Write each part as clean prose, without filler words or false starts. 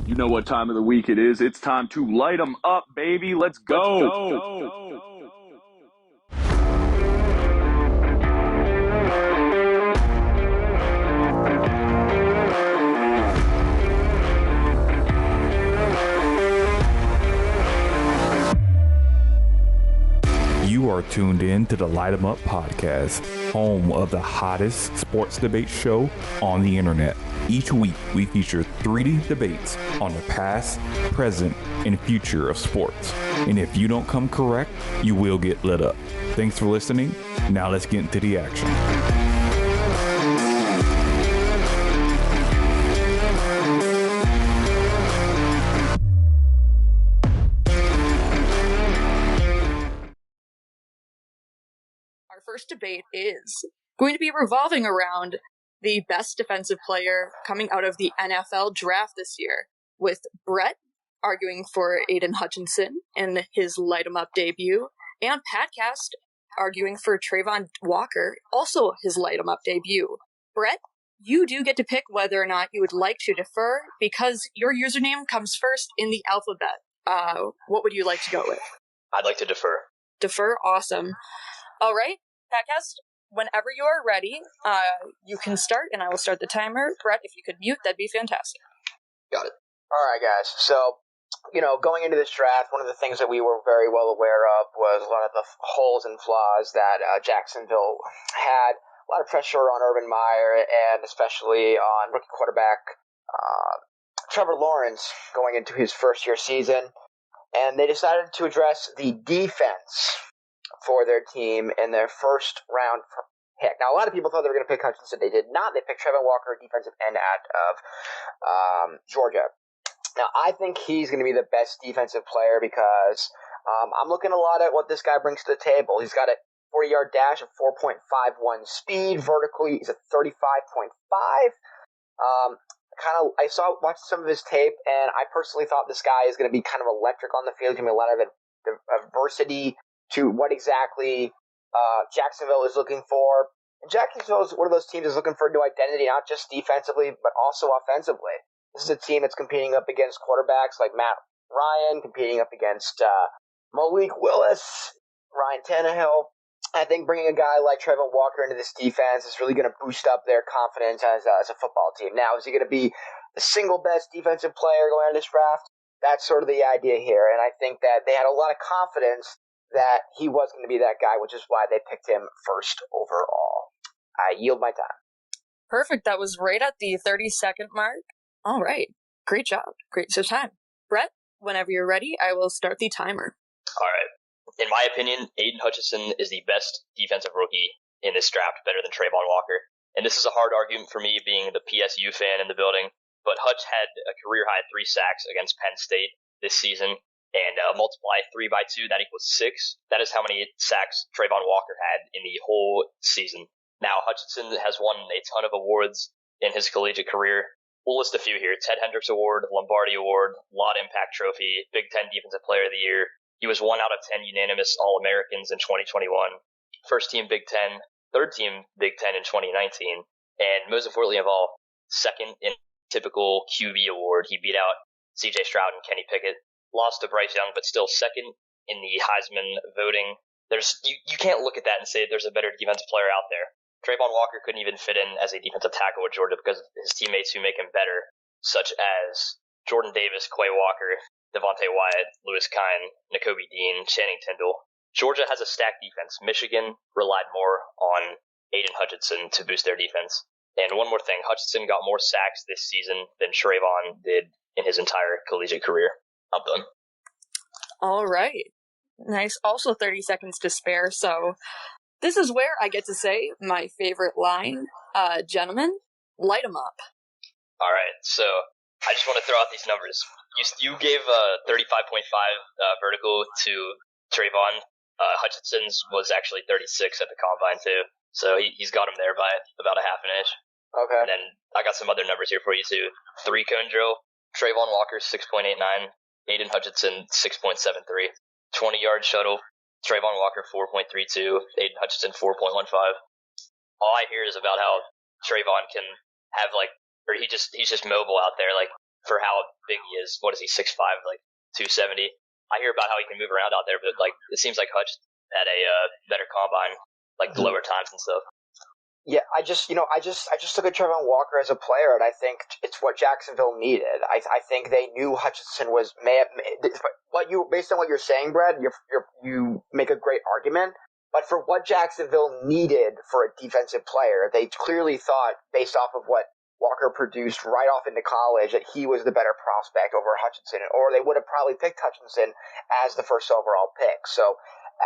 You know what time of the week it is. It's time to light 'em up, baby. Let's go. You are tuned in to the Light 'em Up podcast, home of the hottest sports debate show on the internet. Each week, we feature 3D debates on the past, present, and future of sports. And if you don't come correct, you will get lit up. Thanks for listening. Now let's get into the action. Our first debate is going to be revolving around the best defensive player coming out of the NFL draft this year, with Brett arguing for Aidan Hutchinson in his Light 'em Up debut, and Patcast arguing for Trevon Walker, also his Light 'em Up debut. Brett, you do get to pick whether or not you would like to defer, because your username comes first in the alphabet. What would you like to go with? I'd like to defer. Defer? Awesome. All right, Patcast, whenever you are ready, you can start, and I will start the timer. Brett, if you could mute, that'd be fantastic. Got it. All right, guys. So, going into this draft, one of the things that we were very well aware of was a lot of the holes and flaws that Jacksonville had. A lot of pressure on Urban Meyer, and especially on rookie quarterback Trevor Lawrence going into his first-year season. And they decided to address the defense for their team in their first-round pick. Now, a lot of people thought they were going to pick Hutchinson. They did not. They picked Trevon Walker, defensive end out of Georgia. Now, I think he's going to be the best defensive player because I'm looking a lot at what this guy brings to the table. He's got a 40-yard dash of 4.51 speed. Vertically, he's at 35.5. Watched some of his tape, and I personally thought this guy is going to be kind of electric on the field. He's going to be a lot of adversity to what exactly Jacksonville is looking for. And Jacksonville is one of those teams that's looking for a new identity, not just defensively, but also offensively. This is a team that's competing up against quarterbacks like Matt Ryan, competing up against Malik Willis, Ryan Tannehill. I think bringing a guy like Trevon Walker into this defense is really going to boost up their confidence as a football team. Now, is he going to be the single best defensive player going into this draft? That's sort of the idea here, and I think that they had a lot of confidence that he was going to be that guy, which is why they picked him first overall. I yield my time. Perfect. That was right at the 30-second mark. All right. Great job. Great use of time. Brett, whenever you're ready, I will start the timer. All right. In my opinion, Aidan Hutchinson is the best defensive rookie in this draft, better than Trevon Walker. And this is a hard argument for me, being the PSU fan in the building. But Hutch had a career-high 3 sacks against Penn State this season. And multiply 3 by 2, that equals 6. That is how many sacks Trevon Walker had in the whole season. Now, Hutchinson has won a ton of awards in his collegiate career. We'll list a few here. Ted Hendricks Award, Lombardi Award, Lot Impact Trophy, Big Ten Defensive Player of the Year. He was 1 out of 10 unanimous All-Americans in 2021. First team Big Ten, third team Big Ten in 2019. And most importantly of all, second in typical QB award. He beat out C.J. Stroud and Kenny Pickett. Lost to Bryce Young, but still second in the Heisman voting. You can't look at that and say there's a better defensive player out there. Trevon Walker couldn't even fit in as a defensive tackle with Georgia because of his teammates who make him better, such as Jordan Davis, Quay Walker, Devontae Wyatt, Lewis Kine, Nakobe Dean, Channing Tindall. Georgia has a stacked defense. Michigan relied more on Aidan Hutchinson to boost their defense. And one more thing, Hutchinson got more sacks this season than Trevon did in his entire collegiate career. I'm done. All right. Nice. Also 30 seconds to spare, so this is where I get to say my favorite line. Gentlemen, light 'em up. All right, so I just want to throw out these numbers. You gave 35.5 vertical to Trevon. Hutchinson's was actually 36 at the combine, too. So he's got him there by about a half an inch. Okay. And then I got some other numbers here for you, too. 3-cone drill. Trevon Walker, 6.89. Aidan Hutchinson, 6.73. 20-yard shuttle. Trevon Walker, 4.32. Aidan Hutchinson, 4.15. All I hear is about how Trevon can have, he's just mobile out there. for how big he is. What is he, 6'5", like 270? I hear about how he can move around out there, but like it seems like Hutch had a better combine, like the lower times and stuff. Yeah, I just look at Trevon Walker as a player, and I think it's what Jacksonville needed. I think they knew Hutchinson was based on what you're saying, Brad. You make a great argument, but for what Jacksonville needed for a defensive player, they clearly thought, based off of what Walker produced right off into college, that he was the better prospect over Hutchinson, or they would have probably picked Hutchinson as the first overall pick. So,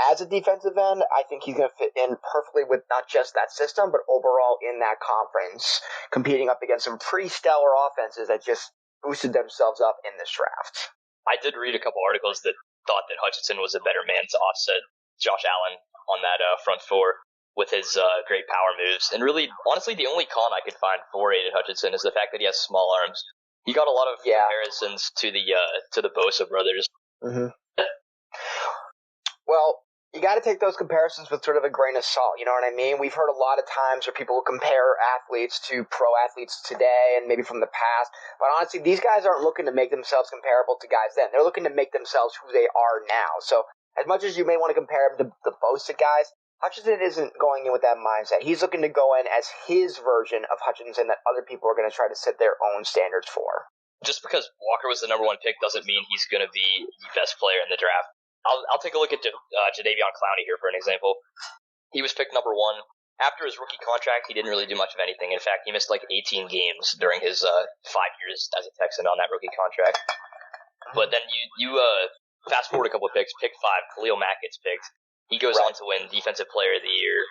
as a defensive end, I think he's going to fit in perfectly with not just that system, but overall in that conference, competing up against some pretty stellar offenses that just boosted themselves up in this draft. I did read a couple articles that thought that Hutchinson was a better man to offset Josh Allen on that front four with his great power moves. And really, honestly, the only con I could find for Aidan Hutchinson is the fact that he has small arms. He got a lot of comparisons to the Bosa brothers. Mm-hmm. Well, you got to take those comparisons with sort of a grain of salt. You know what I mean? We've heard a lot of times where people will compare athletes to pro athletes today and maybe from the past. But honestly, these guys aren't looking to make themselves comparable to guys then. They're looking to make themselves who they are now. So as much as you may want to compare them to the Bosa guys, Hutchinson isn't going in with that mindset. He's looking to go in as his version of Hutchinson that other people are going to try to set their own standards for. Just because Walker was the number one pick doesn't mean he's going to be the best player in the draft. I'll take a look at Jadeveon Clowney here for an example. He was picked number one. After his rookie contract, he didn't really do much of anything. In fact, he missed like 18 games during his 5 years as a Texan on that rookie contract. But then you fast forward a couple of picks, pick 5, Khalil Mack gets picked. He goes on to win Defensive Player of the Year,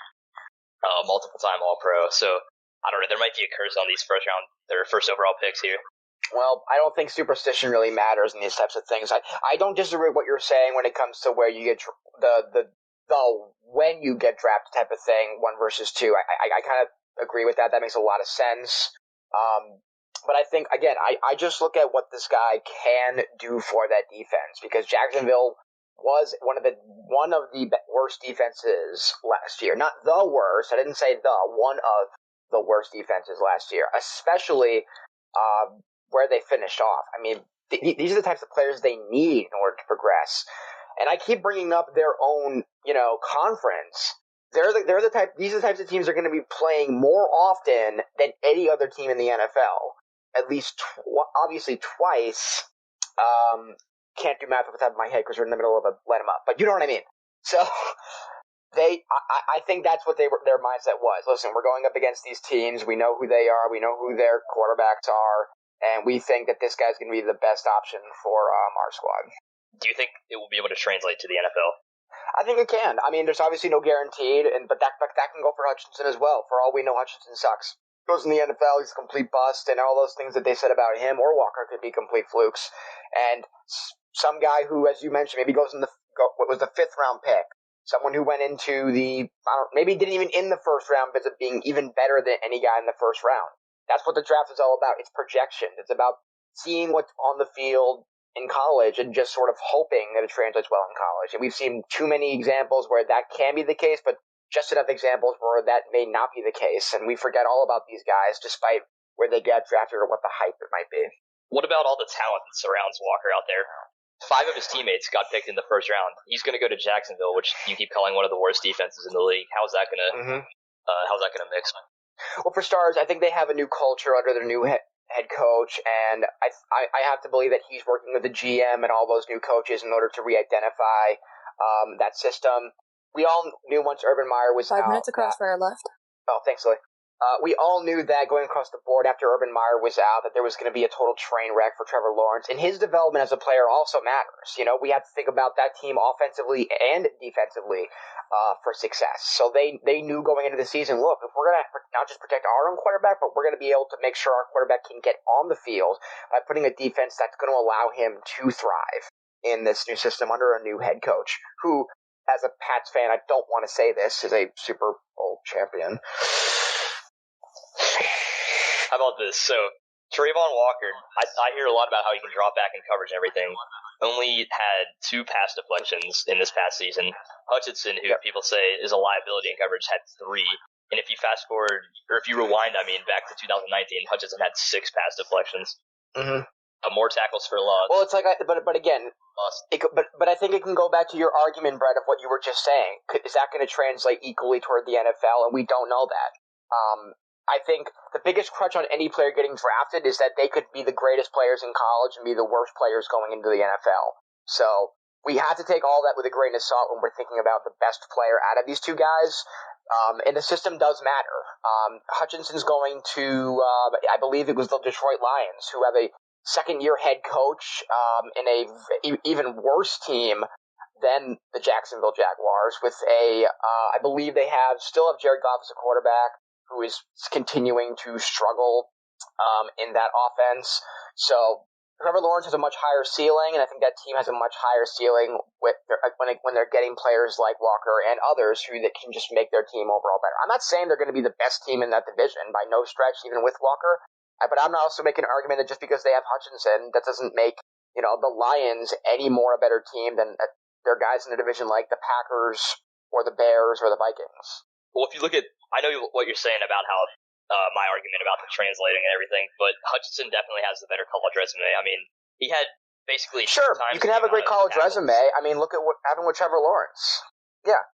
multiple-time All-Pro. So, I don't know, there might be a curse on these first overall picks here. Well, I don't think superstition really matters in these types of things. I don't disagree with what you're saying when it comes to where you get the when you get drafted type of thing, 1 versus 2. I kind of agree with that. That makes a lot of sense. But I think, again, I just look at what this guy can do for that defense, because Jacksonville was one of the worst defenses last year. Not the worst. I didn't say one of the worst defenses last year, especially where they finished off. I mean, these are the types of players they need in order to progress. And I keep bringing up their own, conference. These are the types of teams that are going to be playing more often than any other team in the NFL. At least, obviously, twice. Can't do math off the top of my head because we're in the middle of a let them up. But you know what I mean. So, I think that's what their mindset was. Listen, we're going up against these teams. We know who they are. We know who their quarterbacks are. And we think that this guy's going to be the best option for our squad. Do you think it will be able to translate to the NFL? I think it can. I mean, there's obviously no guaranteed, but that can go for Hutchinson as well. For all we know, Hutchinson sucks. Goes in the NFL, he's a complete bust, and all those things that they said about him or Walker could be complete flukes. And some guy who, as you mentioned, maybe goes in what was the 5th round pick. Someone who went into maybe didn't even in the 1st round, but being even better than any guy in the 1st round. That's what the draft is all about. It's projection. It's about seeing what's on the field in college and just sort of hoping that it translates well in college. And we've seen too many examples where that can be the case, but just enough examples where that may not be the case. And we forget all about these guys despite where they get drafted or what the hype it might be. What about all the talent that surrounds Walker out there? 5 of his teammates got picked in the 1st round. He's going to go to Jacksonville, which you keep calling one of the worst defenses in the league. How's that going to mix? Well, for starters, I think they have a new culture under their new head coach, and I have to believe that he's working with the GM and all those new coaches in order to re-identify that system. We all knew once Urban Meyer was 5 minutes across for our left. Oh, thanks, Lily. We all knew that going across the board after Urban Meyer was out that there was going to be a total train wreck for Trevor Lawrence, and his development as a player also matters. We have to think about that team offensively and defensively for success. So they knew going into the season, look, if we're going to not just protect our own quarterback, but we're going to be able to make sure our quarterback can get on the field by putting a defense that's going to allow him to thrive in this new system under a new head coach who, as a Pats fan, I don't want to say this, is a Super Bowl champion. How about this? So, Trevon Walker, I hear a lot about how he can drop back in coverage and everything. Only had 2 pass deflections in this past season. Hutchinson, who people say is a liability in coverage, had 3. And if you fast forward, or if you rewind, back to 2019, Hutchinson had 6 pass deflections. Mm-hmm. more tackles for loss. Well, it's like, but again, but I think it can go back to your argument, Brett, of what you were just saying. Is that going to translate equally toward the NFL? And we don't know that. I think the biggest crutch on any player getting drafted is that they could be the greatest players in college and be the worst players going into the NFL. So we have to take all that with a grain of salt when we're thinking about the best player out of these two guys. And the system does matter. Hutchinson's going to, I believe it was the Detroit Lions, who have a second-year head coach in a even worse team than the Jacksonville Jaguars. With I believe they still have Jared Goff as a quarterback, who is continuing to struggle in that offense. So Trevor Lawrence has a much higher ceiling, and I think that team has a much higher ceiling when they're getting players like Walker and others who that can just make their team overall better. I'm not saying they're going to be the best team in that division by no stretch, even with Walker. But I'm also making an argument that just because they have Hutchinson, that doesn't make the Lions any more a better team than their guys in the division like the Packers or the Bears or the Vikings. Well, if you look at, I know what you're saying about how my argument about the translating and everything, but Hutchinson definitely has the better college resume. I mean, he had basically sure. You can have a great college resume. I mean, look at what happened with Trevor Lawrence. Yeah.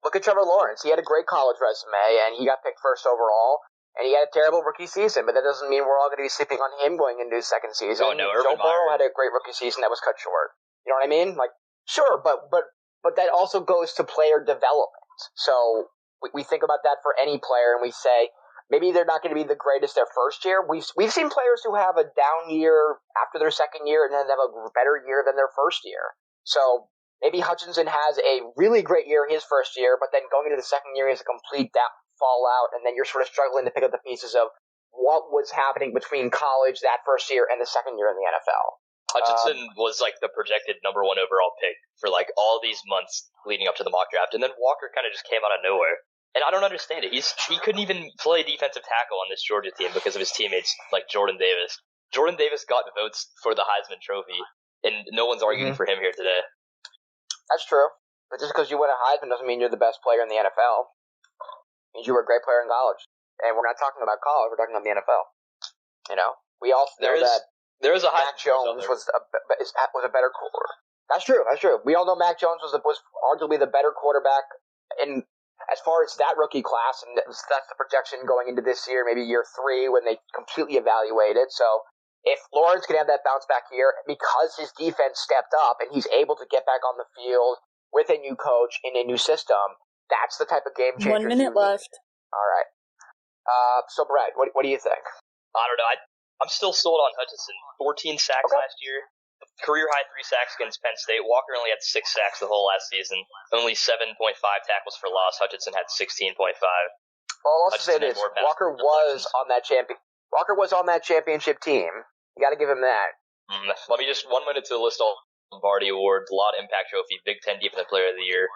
Look at Trevor Lawrence. He had a great college resume, and he got picked first overall. And he had a terrible rookie season, but that doesn't mean we're all going to be sleeping on him going into his second season. Oh, no, Joe Burrow had a great rookie season that was cut short. You know what I mean? Like, sure, but that also goes to player development. So we think about that for any player, and we say maybe they're not going to be the greatest their first year. We've seen players who have a down year after their second year, and then have a better year than their first year. So maybe Hutchinson has a really great year his first year, but then going into the second year he has a complete fallout, and then you're sort of struggling to pick up the pieces of what was happening between college that first year and the second year in the NFL. Hutchinson was like the projected number 1 overall pick for like all these months leading up to the mock draft, and then Walker kind of just came out of nowhere. And I don't understand it. He couldn't even play defensive tackle on this Georgia team because of his teammates like Jordan Davis. Jordan Davis got votes for the Heisman Trophy, and no one's arguing for him here today. That's true. But just because you win a Heisman doesn't mean you're the best player in the NFL. Means you were a great player in college. And we're not talking about college, we're talking about the NFL. We all know that there is a Mac Jones was a better quarterback. That's true. We all know Mac Jones was arguably the better quarterback in as far as that rookie class, and that's the projection going into this year, maybe year 3 when they completely evaluate it. So if Lawrence can have that bounce back year because his defense stepped up and he's able to get back on the field with a new coach in a new system, that's the type of game changer. 1 minute left. All right. So, Brett, what do you think? I don't know. I'm still sold on Hutchinson. 14 sacks last year. Career-high 3 sacks against Penn State. Walker only had 6 sacks the whole last season. Only 7.5 tackles for loss. Hutchinson had 16.5. Well, I'll also say this. Walker was on that championship team. You got to give him that. Let me just 1 minute to list all Lombardi awards, a lot of impact trophy, Big Ten Defensive Player of the Year,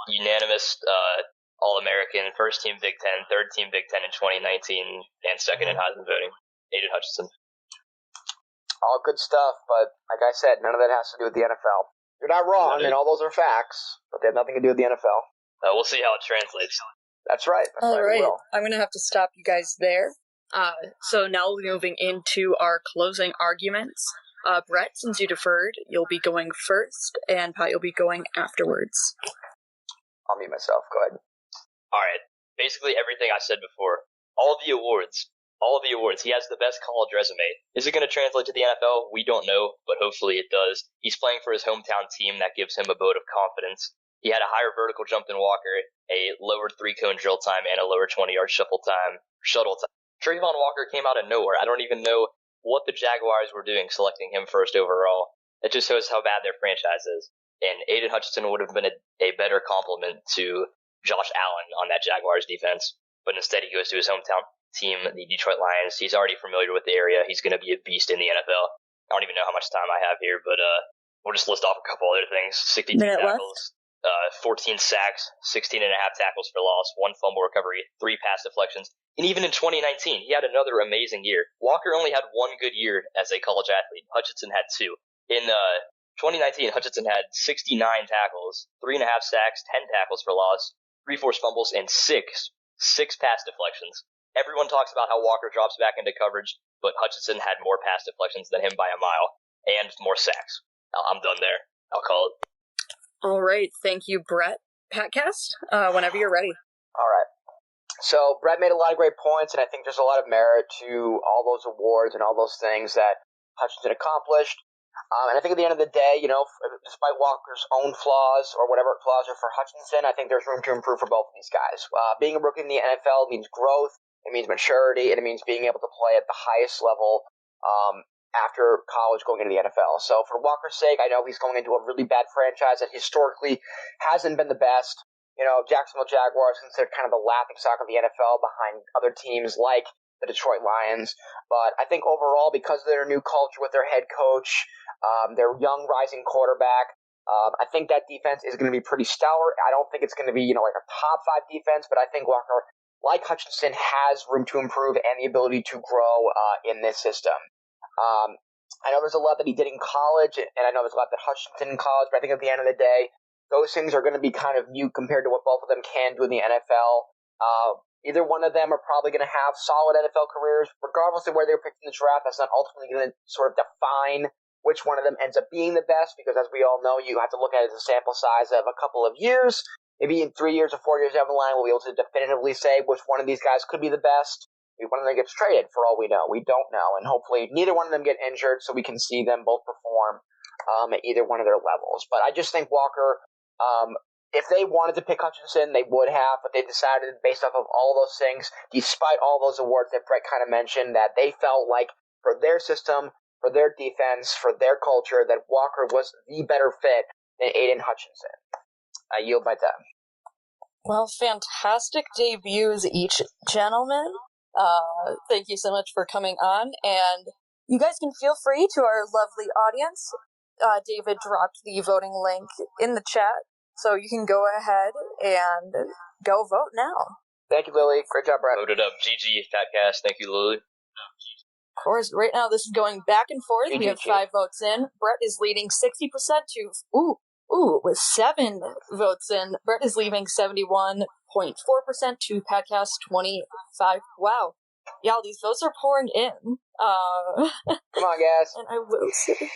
unanimous All-American, first team Big Ten, third team Big Ten in 2019, and second in Heisman voting. Aidan Hutchinson. All good stuff, but like I said, none of that has to do with the NFL. You're not wrong, and all those are facts, but they have nothing to do with the NFL. We'll see how it translates. That's right. All right. I'm going to have to stop you guys there. So now moving into our closing arguments. Brett, since you deferred, you'll be going first, and Pat, you'll be going afterwards. I'll mute myself. Go ahead. All right. Basically everything I said before. All of the awards. He has the best college resume. Is it going to translate to the NFL? We don't know, but hopefully it does. He's playing for his hometown team. That gives him a vote of confidence. He had a higher vertical jump than Walker, a lower 3-cone drill time, and a lower 20-yard shuttle time. Trevon Walker came out of nowhere. I don't even know what the Jaguars were doing selecting him first overall. It just shows how bad their franchise is. And Aidan Hutchinson would have been a better complement to Josh Allen on that Jaguars defense. But instead he goes to his hometown team, the Detroit Lions. He's already familiar with the area. He's going to be a beast in the NFL. I don't even know how much time I have here, but we'll just list off a couple other things. 62 tackles, 14 sacks, 16.5 tackles for loss, 1 fumble recovery, 3 pass deflections. And even in 2019, he had another amazing year. Walker only had 1 good year as a college athlete. Hutchinson had 2. In 2019, Hutchinson had 69 tackles, 3.5 sacks, 10 tackles for loss, 3 forced fumbles, and 6 pass deflections. everyone talks about how Walker drops back into coverage, but Hutchinson had more pass deflections than him by a mile and more sacks. I'm done there. I'll call it. All right. Thank you, Brett. Patcast, whenever you're ready. All right. So Brett made a lot of great points, and I think there's a lot of merit to all those awards and all those things that Hutchinson accomplished. And I think at the end of the day, despite Walker's own flaws or whatever flaws are for Hutchinson, I think there's room to improve for both of these guys. Being a rookie in the NFL means growth, it means maturity, and it means being able to play at the highest level after college going into the NFL. So for Walker's sake, I know he's going into a really bad franchise that historically hasn't been the best. Jacksonville Jaguars considered kind of the laughingstock of the NFL behind other teams like the Detroit Lions. But I think overall, because of their new culture with their head coach, their young rising quarterback, I think that defense is going to be pretty stalwart. I don't think it's going to be, like a top 5 defense, but I think Walker, like Hutchinson, has room to improve and the ability to grow in this system. I know there's a lot that he did in college, and I know there's a lot that Hutchinson in college, but I think at the end of the day, those things are going to be kind of mute compared to what both of them can do in the NFL. Either one of them are probably going to have solid NFL careers, regardless of where they're picked in the draft. That's not ultimately going to sort of define which one of them ends up being the best, because as we all know, you have to look at it as a sample size of a couple of years. Maybe in 3 years or 4 years down the line, we'll be able to definitively say which one of these guys could be the best. Maybe one of them gets traded, for all we know. We don't know. And hopefully neither one of them get injured so we can see them both perform at either one of their levels. But I just think Walker, if they wanted to pick Hutchinson, they would have, but they decided based off of all those things, despite all those awards that Brett kind of mentioned, that they felt like for their system, for their defense, for their culture, that Walker was the better fit than Aidan Hutchinson. I yield my time. Well, fantastic debuts each, gentlemen. Thank you so much for coming on, and you guys can feel free to our lovely audience. David dropped the voting link in the chat, so you can go ahead and go vote now. Thank you, Lily. Great job, Brett. Voted up. GG, Fatcast. Thank you, Lily. Of course, right now this is going back and forth. We have 5 votes in. Brett is leading 60% to, with 7 votes in. Brett is leaving 71.4% to Patcast 25. Wow. Yeah, these votes are pouring in. Come on, guys. And I will say,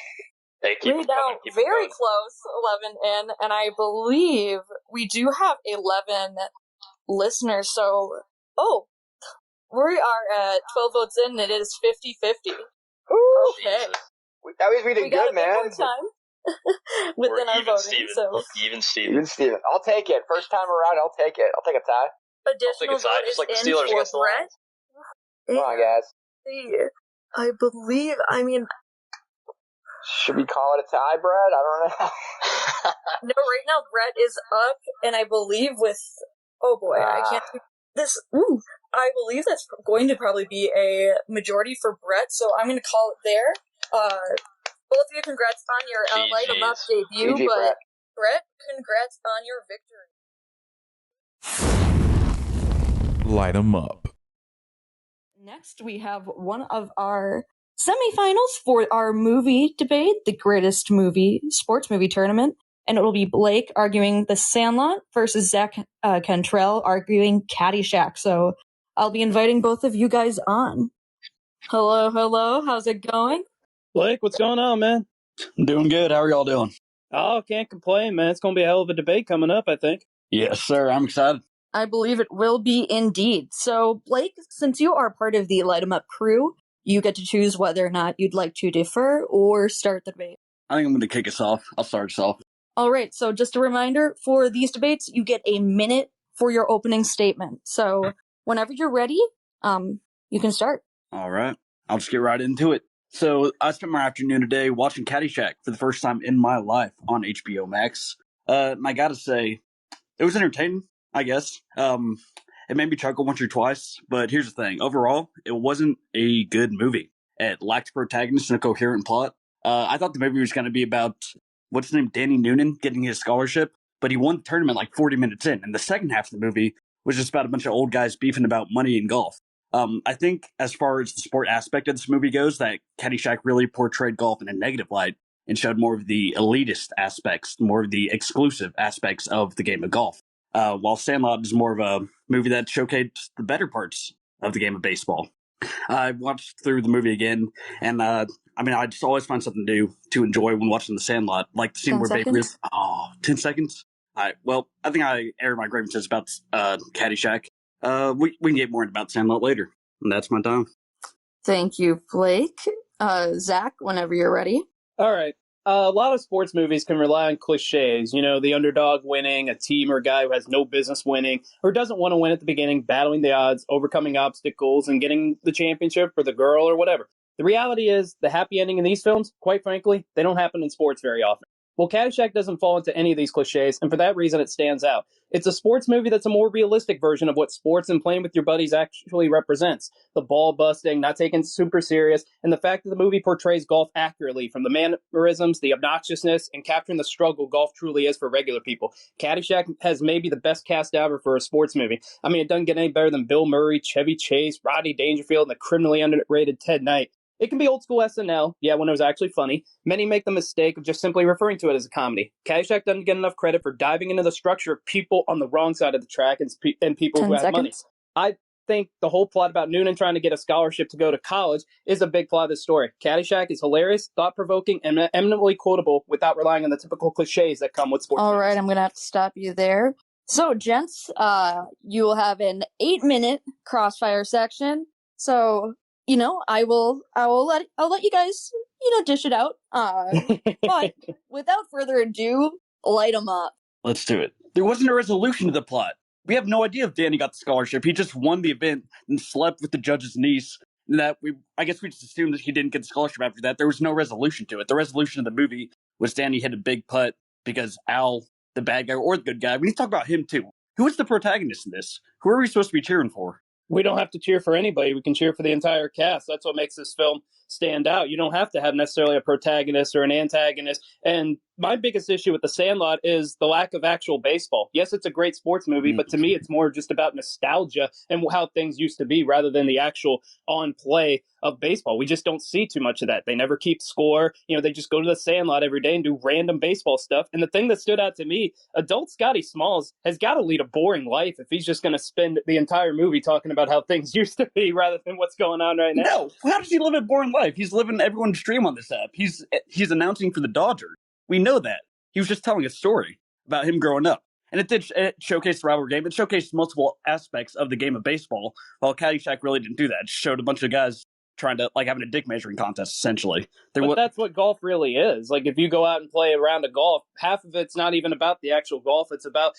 Hey, right now, very close, 11 in, and I believe we do have 11 listeners, so, we are at 12 votes in, and it is 50-50. Okay. That was really good, man. More time within our voting, Steven. so. Even Steven. Even Steven. I'll take it. First time around, I'll take it. I'll take a tie. Additional vote just is like the in Steelers for against the Brett. Come on, guys. I believe, should we call it a tie, Brett? I don't know. no, right now Brett is up, and I believe with, I can't do this. I believe that's going to probably be a majority for Brett, so I'm going to call it there. Both of you, congrats on your Light 'em Up debut, GG, but Brett, congrats on your victory. Light 'em up. Next, we have one of our semifinals for our movie debate, the greatest sports movie tournament, and it will be Blake arguing The Sandlot versus ZachCantrell arguing Caddyshack. So I'll be inviting both of you guys on. Hello, how's it going? Blake, what's going on, man? I'm doing good. How are y'all doing? Oh, can't complain, man. It's going to be a hell of a debate coming up, I think. Yes, sir. I'm excited. I believe it will be indeed. So, Blake, since you are part of the Light 'em Up crew, you get to choose whether or not you'd like to defer or start the debate. I think I'm going to kick us off. I'll start us off. All right, so just a reminder, for these debates, you get a minute for your opening statement. So whenever you're ready, you can start. All right. I'll just get right into it. So I spent my afternoon today watching Caddyshack for the first time in my life on HBO Max. And I got to say, it was entertaining, I guess. It made me chuckle once or twice, but here's the thing. Overall, it wasn't a good movie. It lacked a protagonist and a coherent plot. I thought the movie was going to be about, what's his name, Danny Noonan getting his scholarship, but he won the tournament like 40 minutes in, and the second half of the movie was just about a bunch of old guys beefing about money and golf. I think as far as the sport aspect of this movie goes, that Caddyshack really portrayed golf in a negative light and showed more of the elitist aspects, more of the exclusive aspects of the game of golf. While Sandlot is more of a movie that showcased the better parts of the game of baseball. I watched through the movie again, and I just always find something new to enjoy when watching The Sandlot, like the scene 10 where Babe Ruth. seconds? 10 seconds? All right, well, I think I aired my grievances about Caddyshack. We can get more about Sandlot later, and that's my time. Thank you, Blake. Zach, whenever you're ready. All right. A lot of sports movies can rely on cliches, the underdog winning, a team or a guy who has no business winning, or doesn't want to win at the beginning, battling the odds, overcoming obstacles, and getting the championship for the girl or whatever. The reality is, the happy ending in these films, quite frankly, they don't happen in sports very often. Well, Caddyshack doesn't fall into any of these cliches, and for that reason, it stands out. It's a sports movie that's a more realistic version of what sports and playing with your buddies actually represents. The ball busting, not taken super serious, and the fact that the movie portrays golf accurately, from the mannerisms, the obnoxiousness, and capturing the struggle golf truly is for regular people. Caddyshack has maybe the best cast ever for a sports movie. I mean, it doesn't get any better than Bill Murray, Chevy Chase, Rodney Dangerfield, and the criminally underrated Ted Knight. It can be old school SNL, when it was actually funny. Many make the mistake of just simply referring to it as a comedy. Caddyshack doesn't get enough credit for diving into the structure of people on the wrong side of the track and people who have money. I think the whole plot about Noonan trying to get a scholarship to go to college is a big plot of this story. Caddyshack is hilarious, thought-provoking, and eminently quotable without relying on the typical cliches that come with sports All movies. right, I'm going to have to stop you there. So, gents, you will have an 8-minute crossfire section. So, I'll let you guys, dish it out. But without further ado, light them up. Let's do it. There wasn't a resolution to the plot. We have no idea if Danny got the scholarship. He just won the event and slept with the judge's niece. And I guess we just assumed that he didn't get the scholarship after that. There was no resolution to it. The resolution of the movie was Danny hit a big putt because Al, the bad guy or the good guy, we need to talk about him too. Who is the protagonist in this? Who are we supposed to be cheering for? We don't have to cheer for anybody. We can cheer for the entire cast. That's what makes this film stand out. You don't have to have necessarily a protagonist or an antagonist. And my biggest issue with The Sandlot is the lack of actual baseball. Yes, it's a great sports movie, but to me, it's more just about nostalgia and how things used to be rather than the actual on play of baseball. We just don't see too much of that. They never keep score. They just go to The Sandlot every day and do random baseball stuff. And the thing that stood out to me, adult Scotty Smalls has got to lead a boring life if he's just going to spend the entire movie talking about how things used to be rather than what's going on right now. No, how does he live a boring life? He's living everyone's dream on this app. He's announcing for the Dodgers. We know that. He was just telling a story about him growing up. And it showcased the rivalry game. It showcased multiple aspects of the game of baseball, while Caddyshack really didn't do that. It showed a bunch of guys trying to, having a dick measuring contest, essentially. But that's what golf really is. Like, if you go out and play a round of golf, half of it's not even about the actual golf. It's about,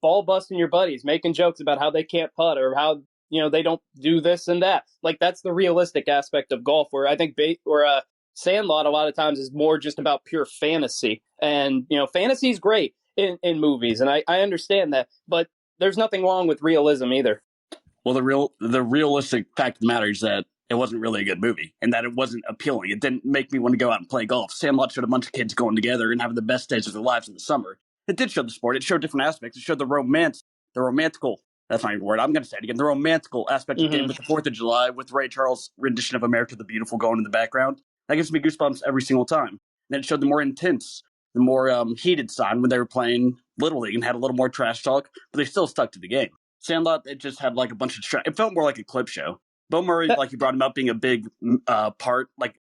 ball busting your buddies, making jokes about how they can't putt or how, they don't do this and that. Like, that's the realistic aspect of golf, where I think Sandlot a lot of times is more just about pure fantasy. And, fantasy is great in movies, and I understand that, but there's nothing wrong with realism either. Well, the realistic fact of the matter is that it wasn't really a good movie, and that it wasn't appealing. It didn't make me want to go out and play golf. Sandlot showed a bunch of kids going together and having the best days of their lives in the summer. It did show the sport. It showed different aspects. It showed the romantical, that's not even a word, I'm going to say it again, the romantical aspect of the game with the 4th of July, with Ray Charles' rendition of America the Beautiful going in the background. That gives me goosebumps every single time. And then it showed the more intense, the more heated side when they were playing Little League and had a little more trash talk, but they still stuck to the game. Sandlot, it just had a bunch of it felt more like a clip show. Bill Murray, you brought him up being a big part,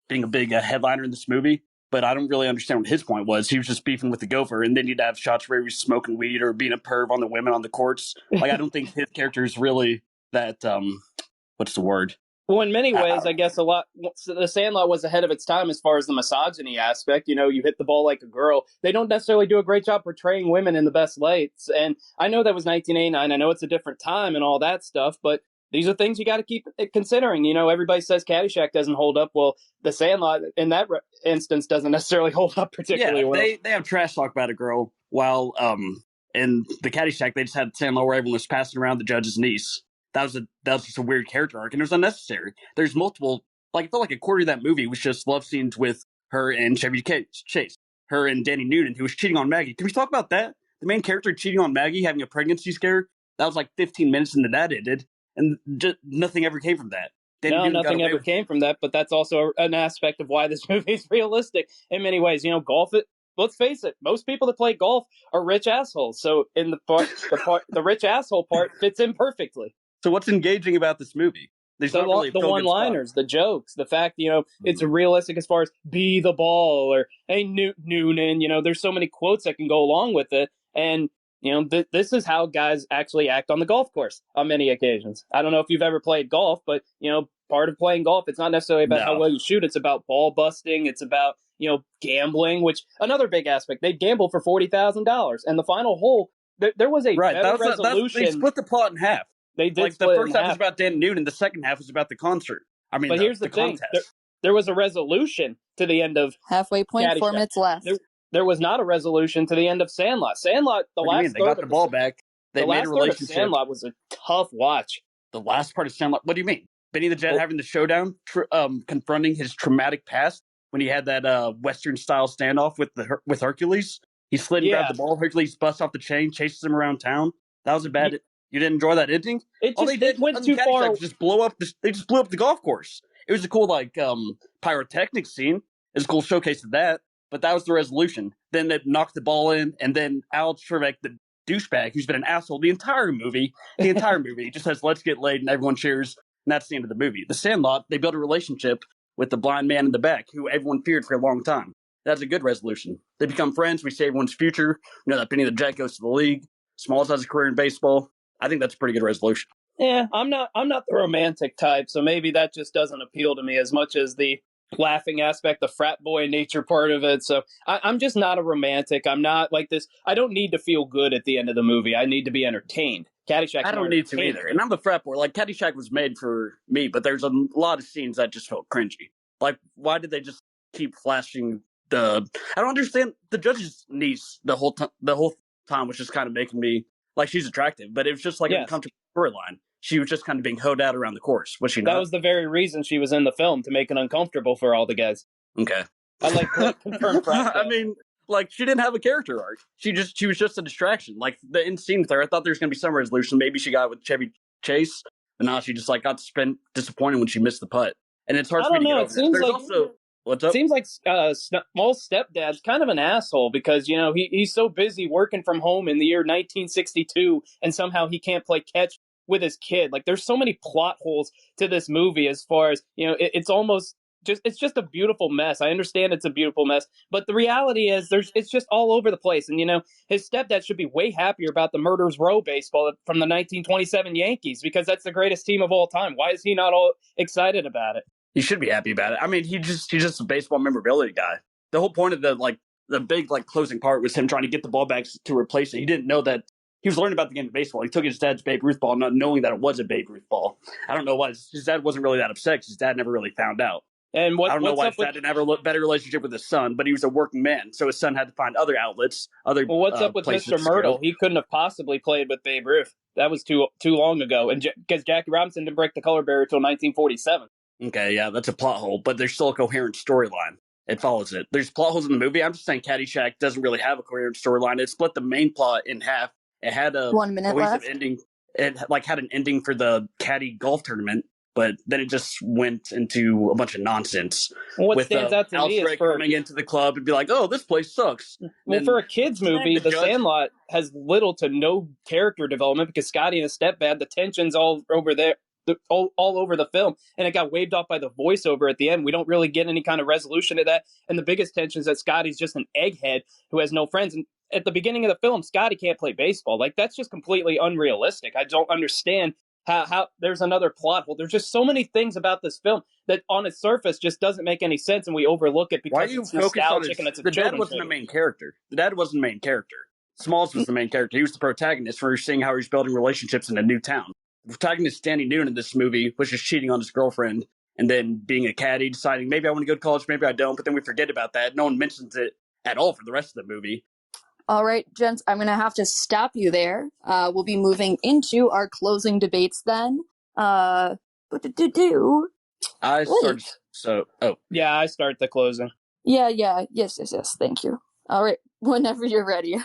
being a big headliner in this movie, but I don't really understand what his point was. He was just beefing with the gopher, and then you'd have shots where he was smoking weed or being a perv on the women on the courts. I don't think his character is really that, what's the word? Well, in many ways, I guess The Sandlot was ahead of its time as far as the misogyny aspect. You hit the ball like a girl. They don't necessarily do a great job portraying women in the best lights. And I know that was 1989. I know it's a different time and all that stuff, but these are things you got to keep considering. Everybody says Caddyshack doesn't hold up. Well, The Sandlot, in that instance, doesn't necessarily hold up particularly well. They have trash talk about a girl, while in the Caddyshack, they just had Sandlot where everyone was passing around the judge's niece. That was just a weird character arc, and it was unnecessary. There's multiple, it felt like a quarter of that movie was just love scenes with her and Chevy Chase, her and Danny Noonan, who was cheating on Maggie. Can we talk about that? The main character cheating on Maggie, having a pregnancy scare, that was 15 minutes into that ended, and just nothing ever came from that. Nothing ever came from that, but that's also an aspect of why this movie is realistic in many ways. Golf, let's face it, most people that play golf are rich assholes, so in the rich asshole part fits in perfectly. So what's engaging about this movie? There's not really a The feel-good one-liners, spot. the jokes, the fact, it's realistic as far as be the ball or hey, Noonan, there's so many quotes that can go along with it. And, this is how guys actually act on the golf course on many occasions. I don't know if you've ever played golf, but, part of playing golf, it's not necessarily about how well you shoot. It's about ball busting. It's about, gambling, which another big aspect. They gamble for $40,000. And the final hole, there was a better resolution. They split the plot in half. They did like split the it first in half half. was about Dan Newton, the second half was about the concert. But here's the thing: there was a resolution to the end of halfway point. Caddyshack. 4 minutes left. There was not a resolution to the end of Sandlot. Sandlot, the last they got the ball back. They made a relationship. Sandlot was a tough watch. The last part of Sandlot. What do you mean? Benny the Jet having the showdown, confronting his traumatic past when he had that Western style standoff with Hercules. He slid and grabbed the ball. Hercules busts off the chain, chases him around town. That was a bad. You didn't enjoy that ending? It went too far. They just blew up the golf course. It was a cool pyrotechnics scene. It was a cool showcase of that. But that was the resolution. Then they knocked the ball in, and then Al Trebek, the douchebag, who's been an asshole the entire movie, just says, let's get laid, and everyone cheers, and that's the end of the movie. The Sandlot, they built a relationship with the blind man in the back, who everyone feared for a long time. That's a good resolution. They become friends, we save everyone's future, that Benny the Jet goes to the league, Smalls has a career in baseball. I think that's a pretty good resolution. Yeah, I'm not the romantic type, so maybe that just doesn't appeal to me as much as the laughing aspect, the frat boy nature part of it. So I'm just not a romantic. I'm not like this. I don't need to feel good at the end of the movie. I need to be entertained. Caddyshack. I don't need to either. And I'm the frat boy. Like, Caddyshack was made for me, but there's a lot of scenes that just felt cringy. Like, why did they just keep flashing I don't understand the judge's niece the whole time was just kind of making me like she's attractive, but it was just like an uncomfortable storyline. She was just kind of being hoed out around the course, was she not? That was the very reason she was in the film, to make it uncomfortable for all the guys. Okay. I like confirmed. I mean, like, she didn't have a character arc. She was just a distraction. Like, the end scene with her, I thought there was going to be some resolution. Maybe she got with Chevy Chase, but now she just got disappointed when she missed the putt. And it's hard for me to get over that. There's also... What's up? Seems like Small's stepdad's kind of an asshole because, he's so busy working from home in the year 1962 and somehow he can't play catch with his kid. Like, there's so many plot holes to this movie as far as, it's almost it's just a beautiful mess. I understand it's a beautiful mess, but the reality is it's just all over the place. And, his stepdad should be way happier about the Murderers Row baseball from the 1927 Yankees because that's the greatest team of all time. Why is he not all excited about it? He should be happy about it. I mean, he's just a baseball memorability guy. The whole point of the big closing part was him trying to get the ball back to replace it. He didn't know that he was learning about the game of baseball. He took his dad's Babe Ruth ball, not knowing that it was a Babe Ruth ball. I don't know why his dad wasn't really that upset because his dad never really found out. And I don't know why his dad didn't have a better relationship with his son, but he was a working man, so his son had to find other outlets. Well, what's up with Mr. Myrtle? He couldn't have possibly played with Babe Ruth. That was too long ago, and because Jackie Robinson didn't break the color barrier until 1947. Okay, yeah, that's a plot hole, but there's still a coherent storyline. It follows it. There's plot holes in the movie. I'm just saying Caddyshack doesn't really have a coherent storyline. It split the main plot in half. It had a 1 minute left. Ending. It had an ending for the caddy golf tournament, but then it just went into a bunch of nonsense. What stands out to me is coming into the club and be like, "Oh, this place sucks." Well, for a kids movie, The Sandlot has little to no character development because Scotty and his stepdad, the tension's all over there. All over the film, and it got waved off by the voiceover at the end. We don't really get any kind of resolution to that, and the biggest tension is that Scotty's just an egghead who has no friends, and at the beginning of the film, Scotty can't play baseball. Like, that's just completely unrealistic. I don't understand how there's another plot hole. There's just so many things about this film that on its surface just doesn't make any sense, and we overlook it because it's nostalgic and it's a children's dad wasn't the main character. The dad wasn't the main character. Smalls was the main character. He was the protagonist. We're seeing how he's building relationships in a new town. The protagonist, Danny Newton, in this movie was just cheating on his girlfriend and then being a caddy, deciding maybe I want to go to college, maybe I don't, but then we forget about that. No one mentions it at all for the rest of the movie. All right, gents, I'm going to have to stop you there. We'll be moving into our closing debates then. I start the closing. Yeah. Yes. Thank you. All right, whenever you're ready.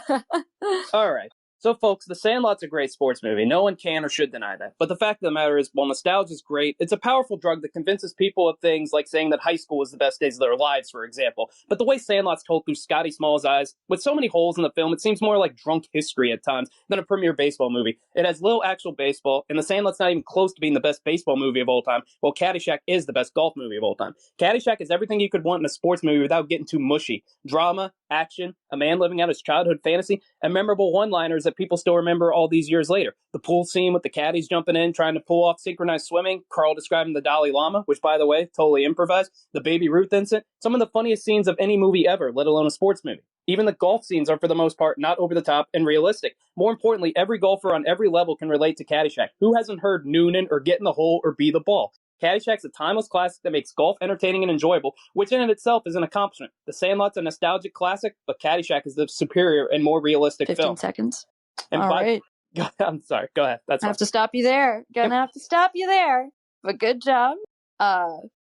All right. So, folks, The Sandlot's a great sports movie. No one can or should deny that. But the fact of the matter is, while nostalgia is great, it's a powerful drug that convinces people of things like saying that high school was the best days of their lives, for example. But the way Sandlot's told through Scotty Small's eyes, with so many holes in the film, it seems more like drunk history at times than a premier baseball movie. It has little actual baseball, and The Sandlot's not even close to being the best baseball movie of all time, while Caddyshack is the best golf movie of all time. Caddyshack is everything you could want in a sports movie without getting too mushy. Drama, action, a man living out his childhood fantasy, and memorable one-liners that people still remember all these years later. The pool scene with the caddies jumping in, trying to pull off synchronized swimming, Carl describing the Dalai Lama, which, by the way, totally improvised, the Baby Ruth incident, some of the funniest scenes of any movie ever, let alone a sports movie. Even the golf scenes are, for the most part, not over the top and realistic. More importantly, every golfer on every level can relate to Caddyshack. Who hasn't heard Noonan or get in the hole or be the ball? Caddyshack's a timeless classic that makes golf entertaining and enjoyable, which in and itself is an accomplishment. The Sandlot's a nostalgic classic, but Caddyshack is the superior and more realistic 15 film. seconds. And All right. I'm sorry. Go ahead. That's I fine. have to stop you there. Gonna have to stop you there. But good job.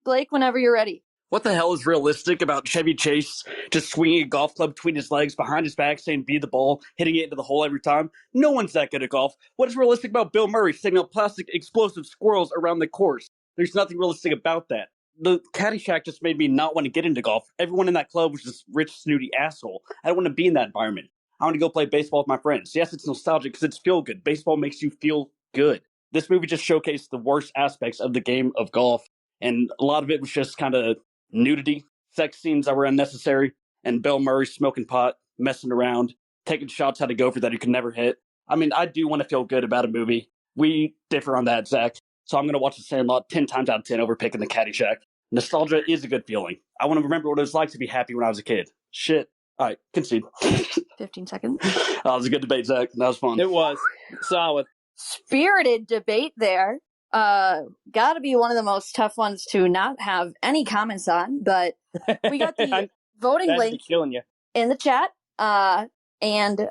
Blake, whenever you're ready. What the hell is realistic about Chevy Chase just swinging a golf club between his legs behind his back saying be the ball, hitting it into the hole every time? No one's that good at golf. What is realistic about Bill Murray setting up plastic explosive squirrels around the course? There's nothing realistic about that. The Caddyshack just made me not want to get into golf. Everyone in that club was this rich, snooty asshole. I don't want to be in that environment. I want to go play baseball with my friends. Yes, it's nostalgic because it's feel good. Baseball makes you feel good. This movie just showcased the worst aspects of the game of golf, and a lot of it was just kind of nudity, sex scenes that were unnecessary, and Bill Murray smoking pot, messing around, taking shots at a gopher that he could never hit. I mean, I do want to feel good about a movie. We differ on that, Zach. So I'm going to watch The Sandlot 10 times out of 10 over picking the Caddyshack. Nostalgia is a good feeling. I want to remember what it was like to be happy when I was a kid. Shit. All right, concede. 15 seconds. That was a good debate, Zach. That was fun. It was. Solid. Spirited debate there. Gotta be one of the most tough ones to not have any comments on, but we got the voting That'd link be killing you. in the chat. And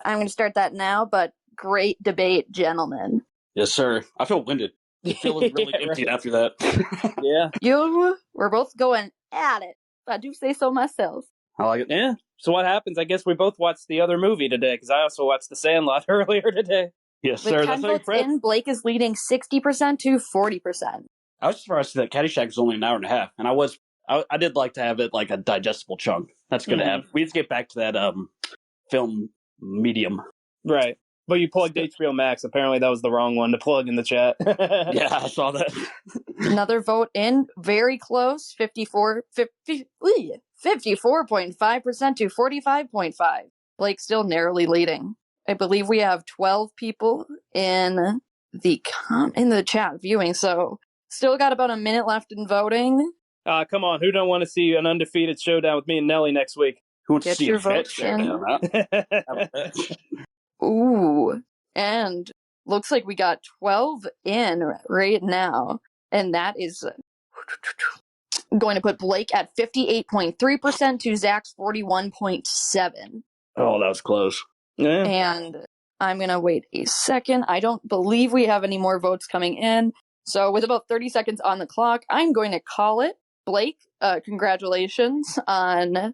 I'm going to start that now, but great debate, gentlemen. Yes, sir. I feel winded. I feel really emptied after that. Yeah. You were both going at it. I do say so myself. I like it. Yeah. So what happens? I guess we both watched the other movie today, because I also watched The Sandlot earlier today. Yes, With sir. 10 That's votes in, Blake is leading 60% to 40%. I was surprised that Caddyshack was only an hour and a half, and I did like to have it like a digestible chunk. That's good to have. We need to get back to that film medium. Right. But you plugged HBO Max. Apparently that was the wrong one to plug in the chat. Yeah, I saw that. Another vote in, very close, 54.5% to 45.5. Blake still narrowly leading. I believe we have 12 people in the chat viewing, so still got about a minute left in voting. Come on, who don't want to see an undefeated showdown with me and Nelly next week? Who wants Get to see your a vet votes in. showdown, huh? Ooh, and looks like we got 12 in right now, and that is going to put Blake at 58.3% to Zach's 41.7%. Oh, that was close. Yeah. And I'm going to wait a second. I don't believe we have any more votes coming in. So with about 30 seconds on the clock, I'm going to call it. Blake, congratulations on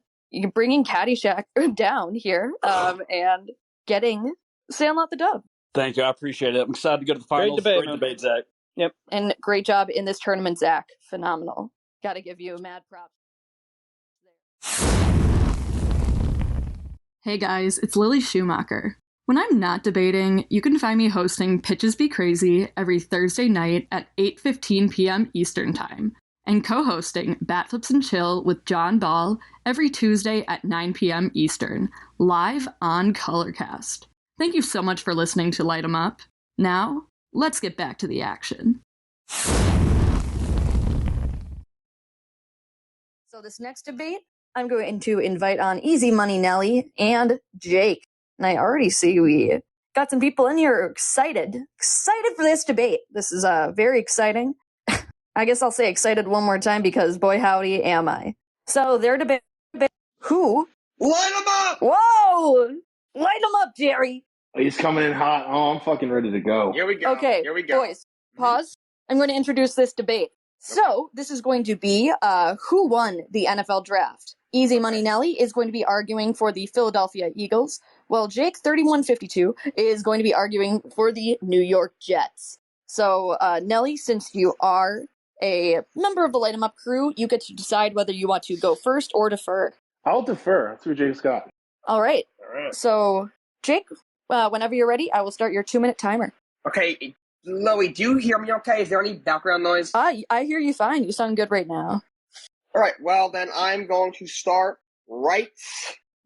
bringing Caddyshack down here and getting Sandlot the dub. Thank you. I appreciate it. I'm excited to go to the finals. Great debate, Zach. Yep. And great job in this tournament, Zach. Phenomenal. Got to give you mad props. Hey guys, it's LilySchu. When I'm not debating, you can find me hosting Pitches Be Crazy every Thursday night at 8:15 p.m. Eastern Time, and co-hosting Bat Flips and Chill with John Ball every Tuesday at 9 p.m. Eastern, live on Colorcast. Thank you so much for listening to Light 'em Up. Now, let's get back to the action. So this next debate, I'm going to invite on EasyMoneyNelly and Jake. And I already see we got some people in here excited for this debate. This is very exciting. I guess I'll say excited one more time because boy howdy am I. So their debate, who? Light 'em up! Whoa! Light 'em up, Jerry! He's coming in hot. Oh, I'm fucking ready to go. Here we go. Okay, Here we go. boys, pause. I'm going to introduce this debate. So this is going to be who won the NFL draft. EasyMoneyNelly is going to be arguing for the Philadelphia Eagles, while Jake 3152 is going to be arguing for the New York Jets. So Nelly, since you are a member of the Light 'em Up crew, you get to decide whether you want to go first or defer. I'll defer. That's who Jake's got. All right. So Jake, whenever you're ready, I will start your 2-minute timer. Okay, Lily, do you hear me okay? Is there any background noise? I hear you fine. You sound good right now. All right, well, then I'm going to start right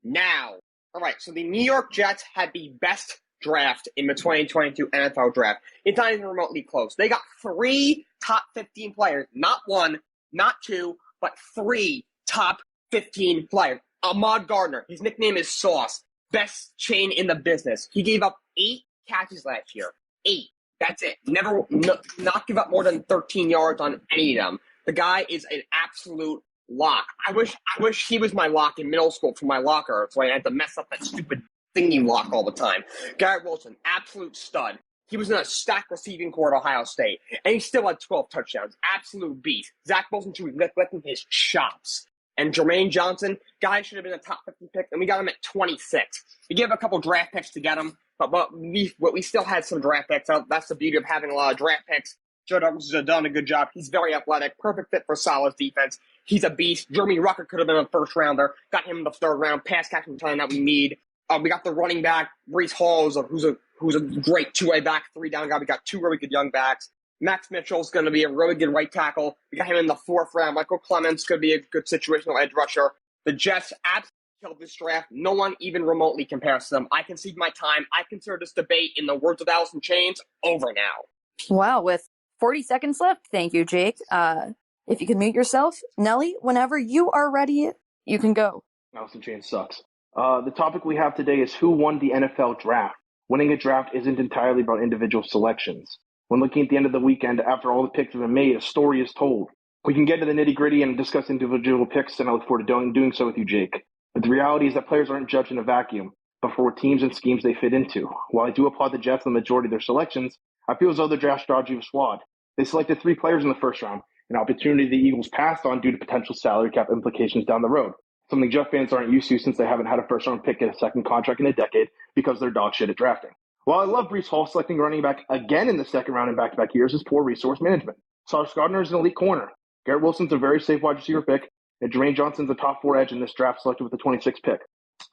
now. All right, so the New York Jets had the best draft in the 2022 NFL draft. It's not even remotely close. They got 3 top 15 players. Not 1, not 2, but 3 top 15 players. Ahmad Gardner, his nickname is Sauce. Best chain in the business. He gave up 8 catches last year. 8. That's it. Not give up more than 13 yards on any of them. The guy is an absolute lock. I wish he was my lock in middle school for my locker, so I had to mess up that stupid thingy lock all the time. Garrett Wilson, absolute stud. He was in a stacked receiving corps at Ohio State, and he still had 12 touchdowns. Absolute beast. Zach Wilson, too, licking his chops. And Jermaine Johnson, guy should have been a top 50 pick, and we got him at 26. We gave a couple draft picks to get him, but we still had some draft picks. That's the beauty of having a lot of draft picks. Joe Douglas has done a good job. He's very athletic, perfect fit for solid defense. He's a beast. Jeremy Rucker could have been a first rounder. Got him in the 3rd round. Pass catching time that we need. We got the running back, Breece Hall, who's a great 2-way back, 3-down guy. We got 2 really good young backs. Max Mitchell's going to be a really good right tackle. We got him in the 4th round. Michael Clemens could be a good situational edge rusher. The Jets absolutely killed this draft. No one even remotely compares to them. I concede my time. I consider this debate, in the words of Alice in Chains, over now. Wow, with 40 seconds left. Thank you, Jake. If you can mute yourself, Nelly, whenever you are ready, you can go. Alice in Chains sucks. The topic we have today is who won the NFL draft. Winning a draft isn't entirely about individual selections. When looking at the end of the weekend, after all the picks have been made, a story is told. We can get to the nitty-gritty and discuss individual picks, and I look forward to doing so with you, Jake. But the reality is that players aren't judged in a vacuum, but for what teams and schemes they fit into. While I do applaud the Jets on the majority of their selections, I feel as though their draft strategy was flawed. They selected 3 players in the 1st round, an opportunity the Eagles passed on due to potential salary cap implications down the road, something Jet fans aren't used to since they haven't had a 1st-round pick get a 2nd contract in a decade because they're dog shit at drafting. While I love Breece Hall selecting running back again in the 2nd round in back-to-back years, is poor resource management. Sauce Gardner is an elite corner. Garrett Wilson's a very safe wide receiver pick, and Jermaine Johnson's a top 4 edge in this draft selected with the 26th pick.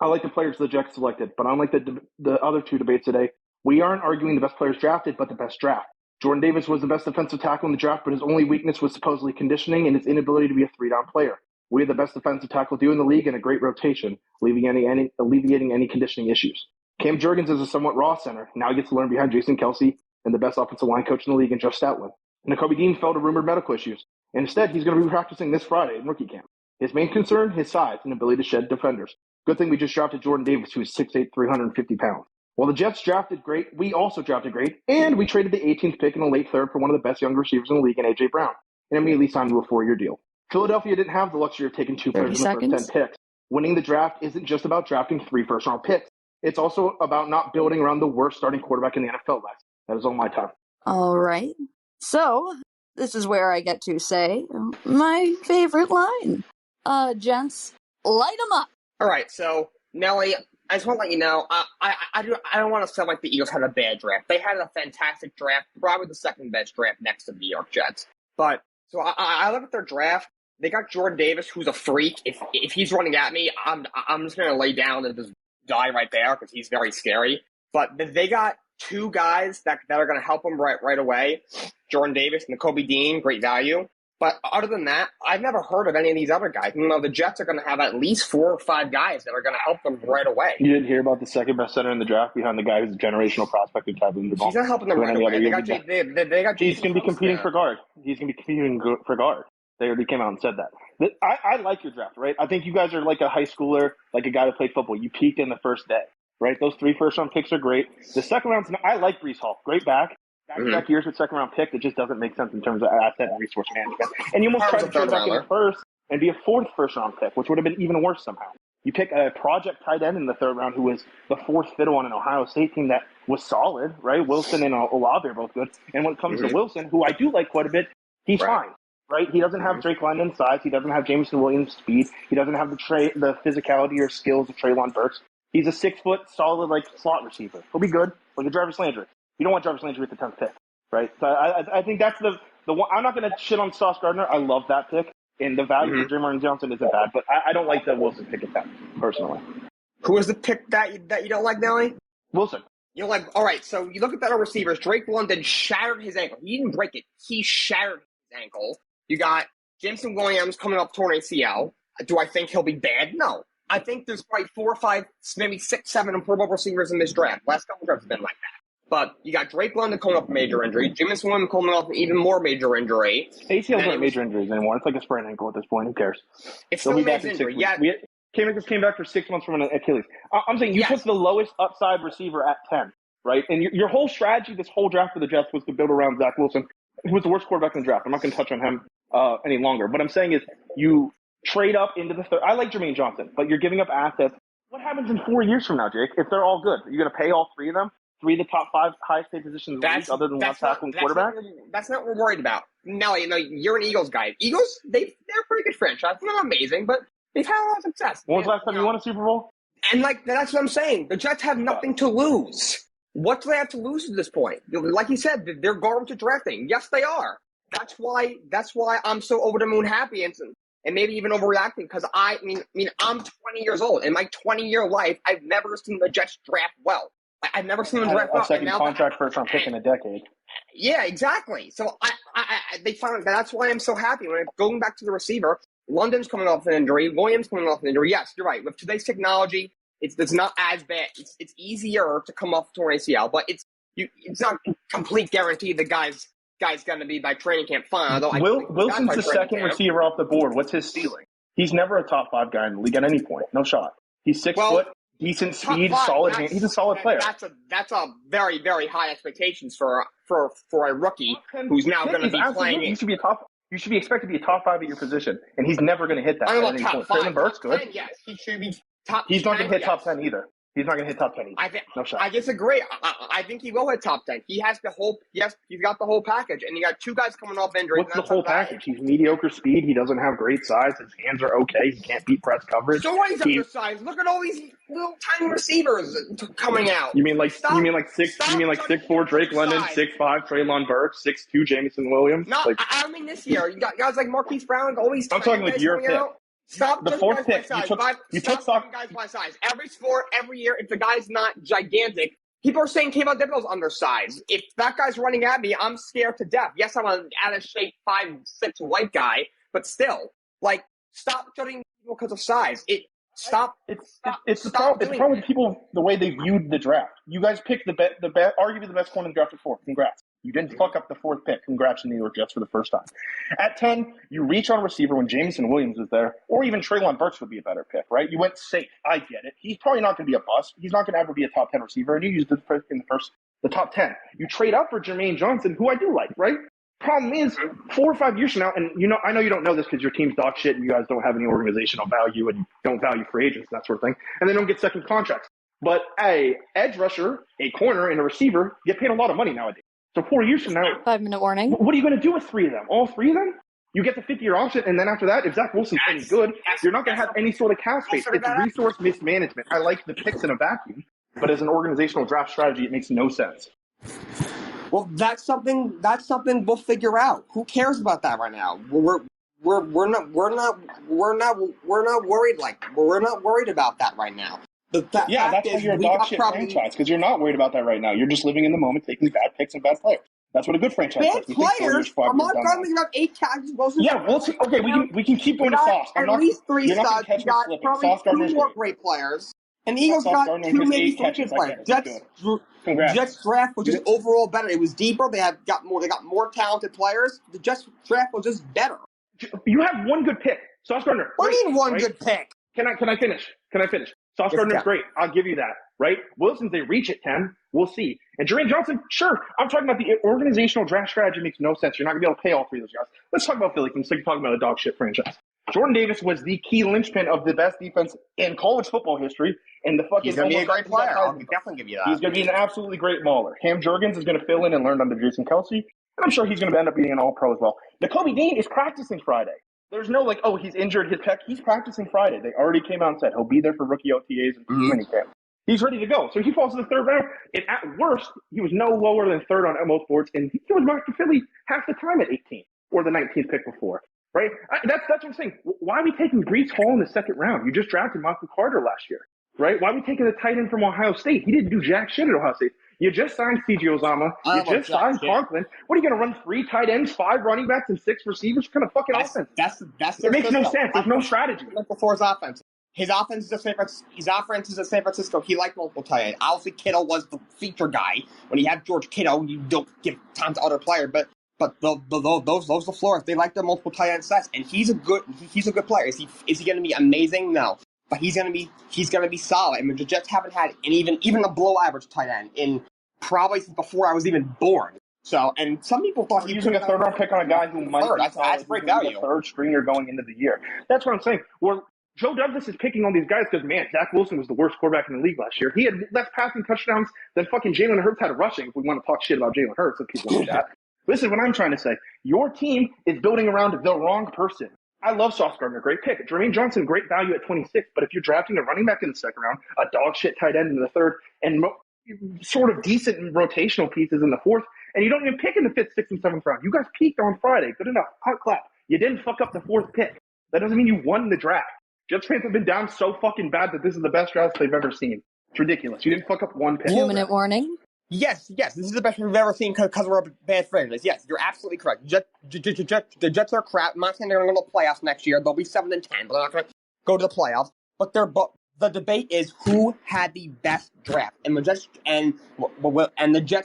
I like the players the Jets selected, but unlike the other 2 debates today, we aren't arguing the best players drafted, but the best draft. Jordan Davis was the best defensive tackle in the draft, but his only weakness was supposedly conditioning and his inability to be a 3-down player. We had the best defensive tackle duo in the league and a great rotation, alleviating any conditioning issues. Cam Jurgens is a somewhat raw center. Now he gets to learn behind Jason Kelsey and the best offensive line coach in the league in Jeff Stoutland. Nakobe Dean fell to rumored medical issues. And instead, he's going to be practicing this Friday in rookie camp. His main concern, his size and ability to shed defenders. Good thing we just drafted Jordan Davis, who is 6'8", 350 pounds. While the Jets drafted great, we also drafted great, and we traded the 18th pick in the late 3rd for one of the best young receivers in the league in A.J. Brown, and immediately signed him to a 4-year deal. Philadelphia didn't have the luxury of taking 2 players in the first 10 picks. Winning the draft isn't just about drafting 3 first-round picks. It's also about not building around the worst starting quarterback in the NFL last. That is all my time. All right. So, this is where I get to say my favorite line. Gents, light 'em up. All right, so, Nelly, I just want to let you know, I don't want to sound like the Eagles had a bad draft. They had a fantastic draft, probably the 2nd best draft next to the New York Jets. But, so I look at their draft. They got Jordan Davis, who's a freak. If he's running at me, I'm just going to lay down and just die right there because he's very scary. But they got 2 guys that are going to help them right away. Jordan Davis and Nakobe Dean, great value. But other than that, I've never heard of any of these other guys. You know, the Jets are going to have at least 4 or 5 guys that are going to help them right away. You didn't hear about the 2nd best center in the draft behind the guy who's a generational prospect in Tyler Duval. He's not helping them right away. They got He's going to be competing for guard. He's going to be competing for guard. They already came out and said that. I like your draft, right? I think you guys are like a high schooler, like a guy that played football. You peaked in the first day, right? Those 3 first-round picks are great. The 2nd round, I like Breece Hall. Great back. Back-to-back years with 2nd-round pick, it just doesn't make sense in terms of asset and resource management. And you almost tried to trade back in the 1st and be a 4th first-round pick, which would have been even worse somehow. You pick a project tight end in the 3rd round who was the 4th fiddle on an Ohio State team that was solid, right? Wilson and Olave are both good. And when it comes to Wilson, who I do like quite a bit, he's fine. right? He doesn't have Drake London's size. He doesn't have Jameson Williams' speed. He doesn't have the physicality or skills of Treylon Burks. He's a 6 foot solid like slot receiver. He'll be good, like a Jarvis Landry. You don't want Jarvis Landry with the 10th pick, right? So I think that's the one. I'm not going to shit on Sauce Gardner. I love that pick, and the value for Jermaine Johnson isn't bad, but I don't like the Wilson pick at that personally. Who is the pick that you don't like, Nelly? Wilson. You know, like, all right, so you look at the other receivers. Drake London shattered his ankle. He didn't break it. He shattered his ankle. You got Jameson Williams coming off torn ACL. Do I think he'll be bad? No. I think there's probably 4 or 5, maybe 6, 7 improvable receivers in this draft. Last couple drafts have been like that. But you got Drake London coming off a major injury. Jameson Williams coming off an even more major injury. ACLs aren't major injuries anymore. It's like a sprained ankle at this point. Who cares? It's still a major injury. Yeah. Came back for 6 months from an Achilles. I'm saying you took the lowest upside receiver at 10, right? And your whole strategy, this whole draft for the Jets was to build around Zach Wilson, who was the worst quarterback in the draft. I'm not going to touch on him any longer. What I'm saying is you trade up into the third. I like Jermaine Johnson, but you're giving up assets. What happens in 4 years from now, Jake, if they're all good? Are you going to pay all 3 of them? 3 of the top 5 highest paid positions in the league other than left tackle and quarterback? That's not what we're worried about. Now, you're an Eagles guy. Eagles, they're a pretty good franchise. They're not amazing, but they've had a lot of success. When was the last time you won a Super Bowl? And that's what I'm saying. The Jets have nothing to lose. What do they have to lose at this point? Like you said, they're going to drafting. Yes, they are. That's why I'm so over the moon happy and maybe even overreacting, because I mean, I'm 20 years old. In my 20-year life, I've never seen the Jets draft well. I've never seen them draft well. A second contract first round pick in a decade. Yeah, exactly. So they found that's why I'm so happy. Going back to the receiver, London's coming off an injury, Williams coming off an injury. Yes, you're right. With today's technology, it's not as bad. It's easier to come off torn ACL, but it's not a complete guarantee the guy's going to be by training camp fine. Wilson's the second receiver off the board. What's his ceiling? He's never a top 5 guy in the league at any point. No shot. He's 6 foot, decent speed, solid hand. He's a solid player. That's a very, very high expectations for a rookie who's now going to be playing. You should be expected to be a top 5 at your position, and he's never going to hit that at any point. Treylon Burks, good. 10, yes, he should be top. He's not going to hit top 10 either. He's not going to hit top 10 either. No shot. I disagree. I think he will hit top 10. He has the whole. Yes, he's got the whole package, and you got 2 guys coming off injury. What's the whole package? He's mediocre speed. He doesn't have great size. His hands are okay. He can't beat press coverage. So he's undersized. Look at all these little tiny receivers coming out. You mean like 6'4" Drake London, 6'5" Treylon Burks, 6'2" Jameson Williams? No, I mean this year. You got guys like Marquise Brown. All these. I'm talking like your pick. Stop the 4th pick. You took guys by size. Every sport, every year, if the guy's not gigantic, people are saying Kayvon Thibodeaux's undersized. If that guy's running at me, I'm scared to death. Yes, I'm an out-of-shape 5'6" white guy, but still, stop judging people because of size. It's the problem with people, the way they viewed the draft. You guys picked arguably the best corner in the draft at 4. Congrats. You didn't fuck up the 4th pick. Congrats to New York Jets for the first time. At 10, you reach on receiver when Jameson Williams is there, or even Treylon Burks would be a better pick, right? You went safe. I get it. He's probably not going to be a bust. He's not going to ever be a top 10 receiver, and you used it in the top 10. You trade up for Jermaine Johnson, who I do like, right? Problem is, 4 or 5 years from now, and I know you don't know this because your team's dog shit and you guys don't have any organizational value and don't value free agents, that sort of thing, and they don't get second contracts. But a edge rusher, a corner, and a receiver get paid a lot of money nowadays. So 4 years from now, 5-minute warning. What are you going to do with 3 of them? All 3 of them? You get the 50-year option, and then after that, if Zach Wilson's any good, you're not going to have any sort of cap space. It's resource mismanagement. I like the picks in a vacuum, but as an organizational draft strategy, it makes no sense. Well, that's something we'll figure out. Who cares about that right now? We're not worried about that right now. That's why you're a dog shit franchise, because you're not worried about that right now. You're just living in the moment, taking bad picks and bad players. That's what a good franchise does. Bad players? I'm not talking about 8 catches. Yeah, Wilson. Okay, we can keep going to Sauce. At least 3 studs. You got probably 2 more great players. And the Eagles got 2, maybe 3 good players. Jets draft was just overall better. It was deeper. They got more talented players. The Jets draft was just better. You have 1 good pick, Sauce Gardner. What do you mean 1 good pick? Can I finish? Sauce Gardner's great. I'll give you that, right? Wilson's, they reach at 10. We'll see. And Jermaine Johnson, sure. I'm talking about the organizational draft strategy makes no sense. You're not going to be able to pay all 3 of those guys. Let's talk about Philly. I'm sick of talking about a dog shit franchise. Jordan Davis was the key linchpin of the best defense in college football history. And he's going to be a great player. I'll definitely give you that. He's going to be an absolutely great mauler. Cam Jurgens is going to fill in and learn under Jason Kelsey. And I'm sure he's going to end up being an all-pro as well. Nakobe Dean is practicing Friday. There's no he's injured his pec. He's practicing Friday. They already came out and said he'll be there for rookie OTAs and minicamp. He's ready to go. So he falls to the third round. And at worst, he was no lower than third on MO Sports, and he was marked to Philly half the time at 18 or the 19th pick before. Right? That's what I'm saying. Why are we taking Breece Hall in the second round? You just drafted Michael Carter last year. Right? Why are we taking the tight end from Ohio State? He didn't do jack shit at Ohio State. You just signed C.J. Uzomah. You just signed Conklin. What are you going to run 3 tight ends, 5 running backs, and 6 receivers? What kind of fucking offense? That's it makes no sense. There's no strategy. Before his offense. His offense is a San Francisco. He liked multiple tight ends. Obviously, Kittle was the feature guy. When you have George Kittle, you don't give time to other player. But those LaFleurs, they like their multiple tight end sets, and he's a good player. Is he going to be amazing? No, but he's going to be solid. I mean, the Jets haven't had even a below average tight end in probably since before I was even born. So, and some people thought he was using a third round pick on a guy who might be that's great value. A third stringer going into the year. That's what I'm saying. Joe Douglas is picking on these guys because, man, Zach Wilson was the worst quarterback in the league last year. He had less passing touchdowns than fucking Jalen Hurts had rushing, if we want to talk shit about Jalen Hurts and people in the chat. This is what I'm trying to say. Your team is building around the wrong person. I love Sauce Gardner. Great pick. Jermaine Johnson, great value at 26. But if you're drafting a running back in the second round, a dog shit tight end in the third, and sort of decent rotational pieces in the fourth, and you don't even pick in the 5th, 6th, and 7th round. You guys peaked on Friday. Good enough. Hot clap. You didn't fuck up the 4th pick. That doesn't mean you won the draft. Jets fans have been down so fucking bad that this is the best draft they've ever seen. It's ridiculous. You didn't fuck up one pick. 2-minute warning. Yes, this is the best we've ever seen because we're a bad franchise. Yes, you're absolutely correct. The Jets are crap. I'm not saying they're going to go to the playoffs next year. They'll be 7-10, but they're not going to go to the playoffs. But the debate is who had the best draft, and the Jets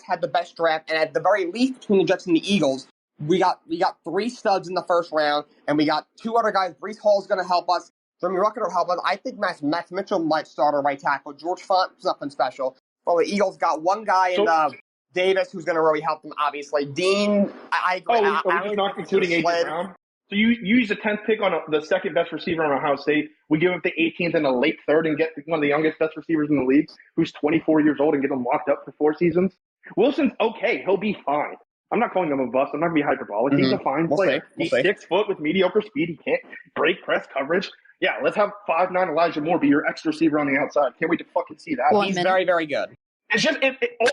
had the best draft. And at the very least, between the Jets and the Eagles, we got 3 studs in the first round, and we got 2 other guys. Breece Hall is going to help us. Jimmy Rucker will help us. I think Max Mitchell might start a right tackle. George Font's nothing special. Well, the Eagles got one guy in Davis who's going to really help them, obviously. Dean, I agree. Are we just not including A.J. Brown? So you use the 10th pick on the second best receiver on Ohio State. We give up the 18th and the late 3rd and get one of the youngest best receivers in the league who's 24 years old and get him locked up for 4 seasons. Wilson's okay. He'll be fine. I'm not calling him a bust. I'm not going to be hyperbolic. He's a fine player. He's 6 foot with mediocre speed. He can't break press coverage. Yeah, let's have 5'9" Elijah Moore be your X receiver on the outside. Can't wait to fucking see that. He's very, very good. It's just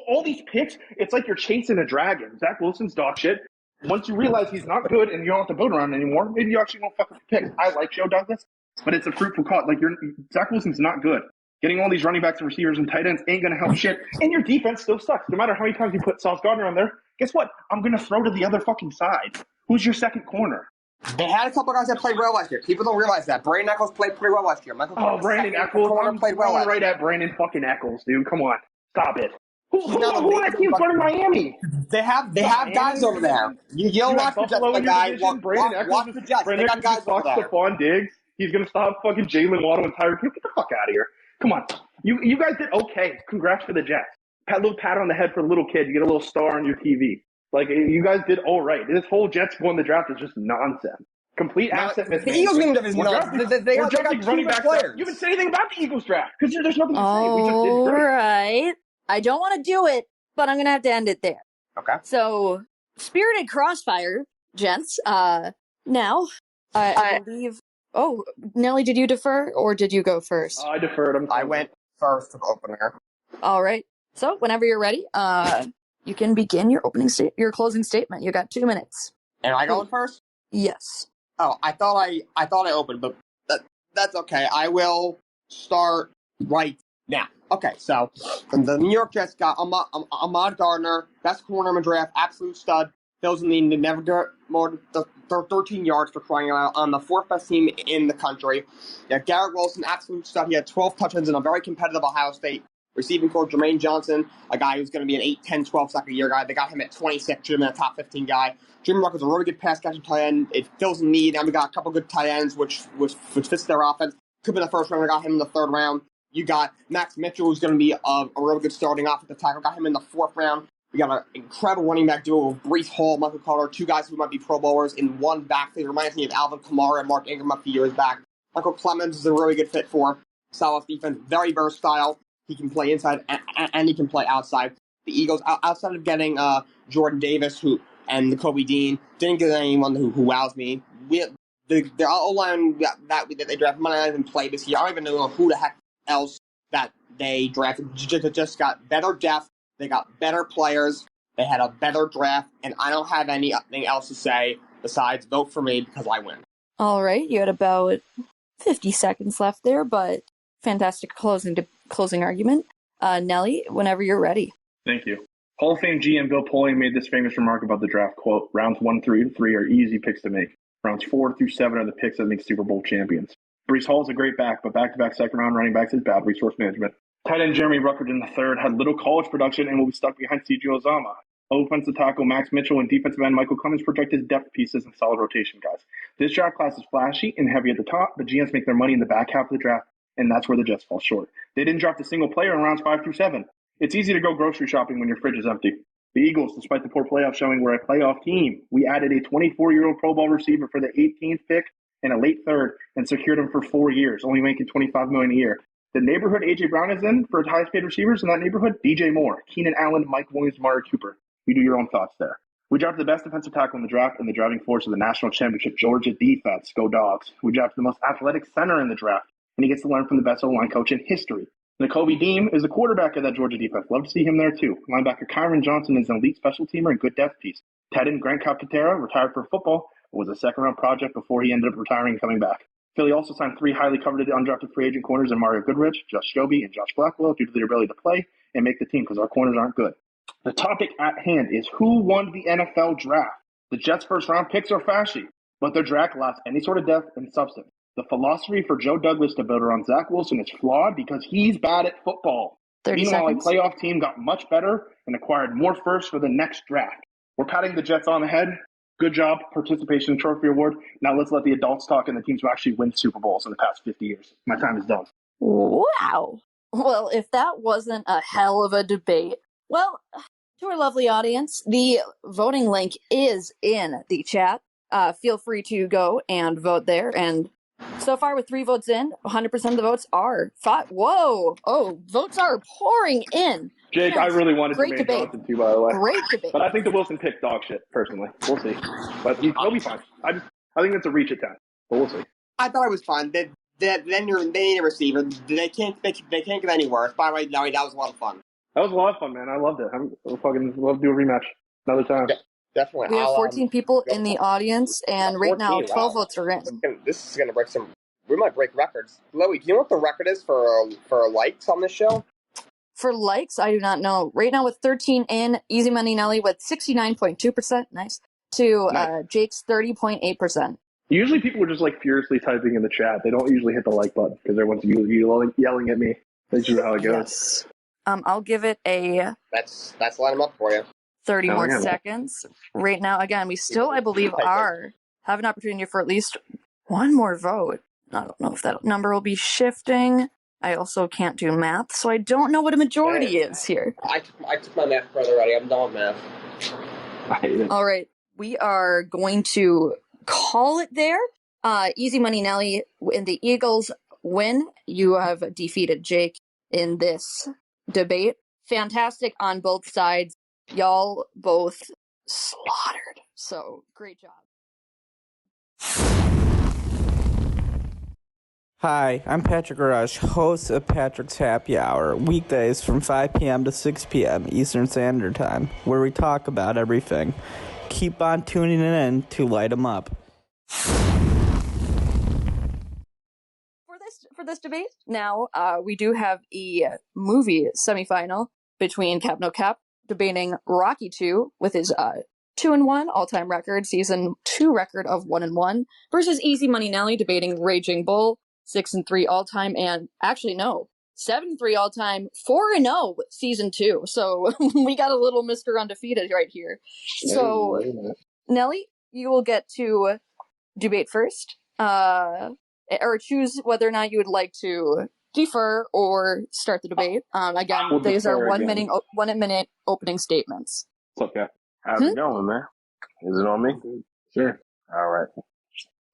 all these picks, it's like you're chasing a dragon. Zach Wilson's dog shit. Once you realize he's not good and you don't have to build around him anymore, maybe you actually won't fuck with the picks. I like Joe Douglas, but it's a fruitful cause. Zach Wilson's not good. Getting all these running backs and receivers and tight ends ain't going to help shit. And your defense still sucks. No matter how many times you put Sauce Gardner on there, guess what? I'm going to throw to the other fucking side. Who's your second corner? They had a couple guys that played well last year. People don't realize that. Brandon Eccles played pretty well last year. Brandon Eccles. I'm played well right at Brandon fucking Eccles, dude. Come on. Stop it. Who on that team's from Miami? They have guys over there. You don't watch the Jets, the guy. Watch the Jets. They got guys over there. Stephon Diggs. He's going to stop fucking Jalen Waddle and Tyreek. Get the fuck out of here. Come on. You guys did okay. Congrats for the Jets. A little pat on the head for a little kid. You get a little star on your TV. You guys did all right. This whole Jets going the draft is just nonsense. Complete asset mismatch. The Eagles going to is nonsense. They got running back players. You haven't said anything about the Eagles draft because there's nothing to say. We just did great. Right. I don't want to do it, but I'm going to have to end it there. Okay. So, Spirited Crossfire, gents. Now, I believe... Oh, Nelly, did you defer or did you go first? I deferred. I went first for opener. All right. So, whenever you're ready, you can begin your your closing statement. You got 2 minutes. Am I going first? Yes. Oh, I thought I opened, but that's okay. I will start right now. Okay, so the New York Jets got Ahmad Gardner, best corner in the draft, absolute stud. Fills in the need to never get more than 13 yards for crying out on the 4th best team in the country. Yeah, Garrett Wilson, absolute stud. He had 12 touchdowns in a very competitive Ohio State. Receiving core Jermaine Johnson, a guy who's going to be an 8, 10, 12 sack a year guy. They got him at 26, should have been a top 15 guy. Jimmy Rucker's a really good pass catching tight end. It fills a need. Now we got a couple good tight ends, which fits their offense. Could be the first round. I got him in the 3rd round. You got Max Mitchell, who's going to be a really good starting offensive tackle. Got him in the 4th round. We got an incredible running back duo with Breece Hall, Michael Carter, 2 guys who might be Pro Bowlers in one backfield. It reminds me of Alvin Kamara and Mark Ingram a few years back. Michael Clemens is a really good fit for South defense. Very versatile. He can play inside and he can play outside. The Eagles, outside of getting Jordan Davis, who and the Kobe Dean. Didn't get anyone who wows me. The O-line that they drafted might not even play this year. I don't even know who the heck else that they drafted. Just got better depth. They got better players. They had a better draft, and I don't have anything else to say besides vote for me because I win. All right, you had about 50 seconds left there, but fantastic closing argument. Nelly, whenever you're ready. Thank you. Hall of Fame GM Bill Polian made this famous remark about the draft, quote, rounds 1 through 3 are easy picks to make. Rounds 4 through 7 are the picks that make Super Bowl champions. Brees Hall is a great back, but back-to-back second-round running backs is bad resource management. Tight end Jeremy Ruckert in the third had little college production and will be stuck behind C.J. Uzomah. Offensive tackle Max Mitchell and defensive end Michael Cummins project as depth pieces and solid rotation guys. This draft class is flashy and heavy at the top, but GMs make their money in the back half of the draft, and that's where the Jets fall short. They didn't draft a single player in rounds 5 through 7. It's easy to go grocery shopping when your fridge is empty. The Eagles, despite the poor playoff showing, were a playoff team. We added a 24-year-old Pro Bowl receiver for the 18th pick and a late third and secured him for 4 years, only making $25 million a year. The neighborhood A.J. Brown is in for highest paid receivers in that neighborhood, DJ Moore, Keenan Allen, Mike Williams, Mari Cooper. You do your own thoughts there. We drafted the best defensive tackle in the draft and the driving force of the national championship, Georgia defense. Go Dogs. We drafted the most athletic center in the draft, and he gets to learn from the best O-line coach in history. Kobe Dean is the quarterback of that Georgia defense. Love to see him there, too. Linebacker Kyron Johnson is an elite special teamer and good depth piece. Tight end Grant Calcaterra retired for football, but was a second-round project before he ended up retiring and coming back. Philly also signed 3 highly coveted undrafted free agent corners in Mario Goodrich, Josh Joby, and Josh Blackwell due to their ability to play and make the team because our corners aren't good. The topic at hand is who won the NFL draft. The Jets' first-round picks are flashy, but their draft lacks any sort of depth and substance. The philosophy for Joe Douglas to build around Zach Wilson is flawed because he's bad at football. 30 Meanwhile, seconds. a playoff team got much better and acquired more firsts for the next draft. We're patting the Jets on the head. Good job, participation trophy award. Now let's let the adults talk and the teams who actually win Super Bowls in the past 50 years. My time is done. Wow. Well, if that wasn't a hell of a debate, well, to our lovely audience, the voting link is in the chat. Feel free to go and vote there. And so far, with 3 votes in, 100% of the votes are 5. Whoa! Oh, votes are pouring in. Jake, I really wanted Great Jermaine debate. Johnson too, by the way. Great debate. But I think the Wilson pick dog shit, personally. We'll see. But he'll be fine. I think that's a reach at 10. But we'll see. I thought it was fun. Then they need a receiver. They can't get any worse. By the way, no, that was a lot of fun. That was a lot of fun, man. I loved it. I'll fucking love to do a rematch another time. Yeah, definitely. We have 14 people in the audience, and right now 12 votes are in. This is gonna break some. We might break records. Chloe, do you know what the record is for likes on this show? For likes, I do not know. Right now with 13 in, EasyMoneyNelly with 69.2%, nice, to Jake's 30.8%. Usually people are just like furiously typing in the chat. They don't usually hit the like button because everyone's yelling at me. That's just how it goes. Yes. I'll give it a... Let's line them up for you. 30 more seconds. Right now, again, we still, I believe, have an opportunity for at least one more vote. I don't know if that number will be shifting. I also can't do math, so I don't know what a majority is here. I took my math further already. I'm done with math. All right. We are going to call it there. Easy Money Nelly and the Eagles win. You have defeated Jake in this debate. Fantastic on both sides. Y'all both slaughtered. So, great job. Hi, I'm Patrick Rush, host of Patrick's Happy Hour, weekdays from 5 p.m. to 6 p.m. Eastern Standard Time, where we talk about everything. Keep on tuning in to light 'em up. For this debate, now we do have a movie semifinal between KapNoCap debating Rocky 2 with his 2-1 all-time record, season 2 record of 1-1, versus Easy Money Nelly debating Raging Bull, 6-3 all-time, and actually no, 7-3 all-time, 4-0 season 2. So we got a little Mr. Undefeated right here. So Nelly, you will get to debate first, or choose whether or not you would like to defer or start the debate. Again, these are 1 minute opening statements. Okay. How's it going, man? Is it on me? Sure. All right.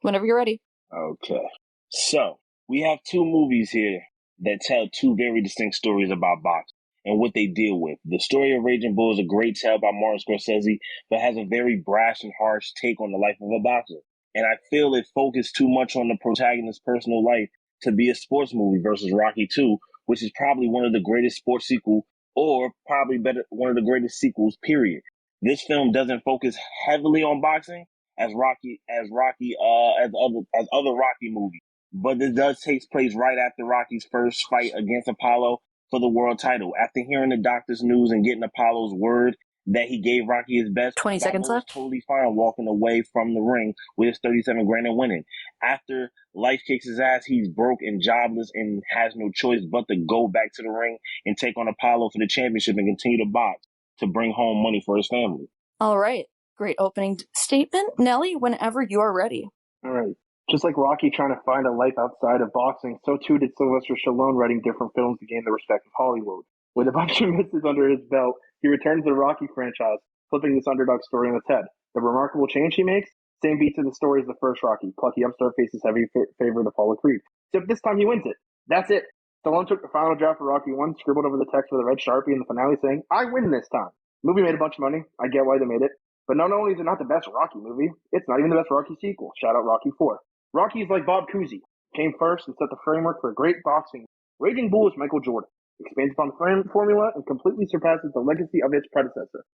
Whenever you're ready. Okay. So, we have 2 movies here that tell 2 very distinct stories about boxing. and what they deal with. The story of Raging Bull is a great tale by Martin Scorsese, but has a very brash and harsh take on the life of a boxer. And I feel it focused too much on the protagonist's personal life to be a sports movie versus Rocky 2, which is probably one of the greatest sports sequels, or probably better, one of the greatest sequels, period. This film doesn't focus heavily on boxing as other Rocky movies, but this does take place right after Rocky's first fight against Apollo for the world title. After hearing the doctor's news and getting Apollo's word that he gave Rocky his best, 20 seconds left. Totally fine walking away from the ring with his 37 grand and winning. After life kicks his ass, he's broke and jobless and has no choice but to go back to the ring and take on Apollo for the championship and continue to box to bring home money for his family. All right. Great opening statement. Nelly, whenever you are ready. All right. Just like Rocky trying to find a life outside of boxing, so too did Sylvester Stallone writing different films to gain the respect of Hollywood. With a bunch of misses under his belt, he returns to the Rocky franchise, flipping this underdog story on its head. The remarkable change he makes? Same beat to the story as the first Rocky. Plucky upstart faces heavy favorite Apollo Creed. Except this time he wins it. That's it. Stallone took the final draft of Rocky 1, scribbled over the text with a red Sharpie in the finale saying, "I win this time." The movie made a bunch of money. I get why they made it. But not only is it not the best Rocky movie, it's not even the best Rocky sequel. Shout out Rocky 4. Rocky is like Bob Cousy. Came first and set the framework for a great boxing. Raging Bull is Michael Jordan. Expands upon the formula and completely surpasses the legacy of its predecessor.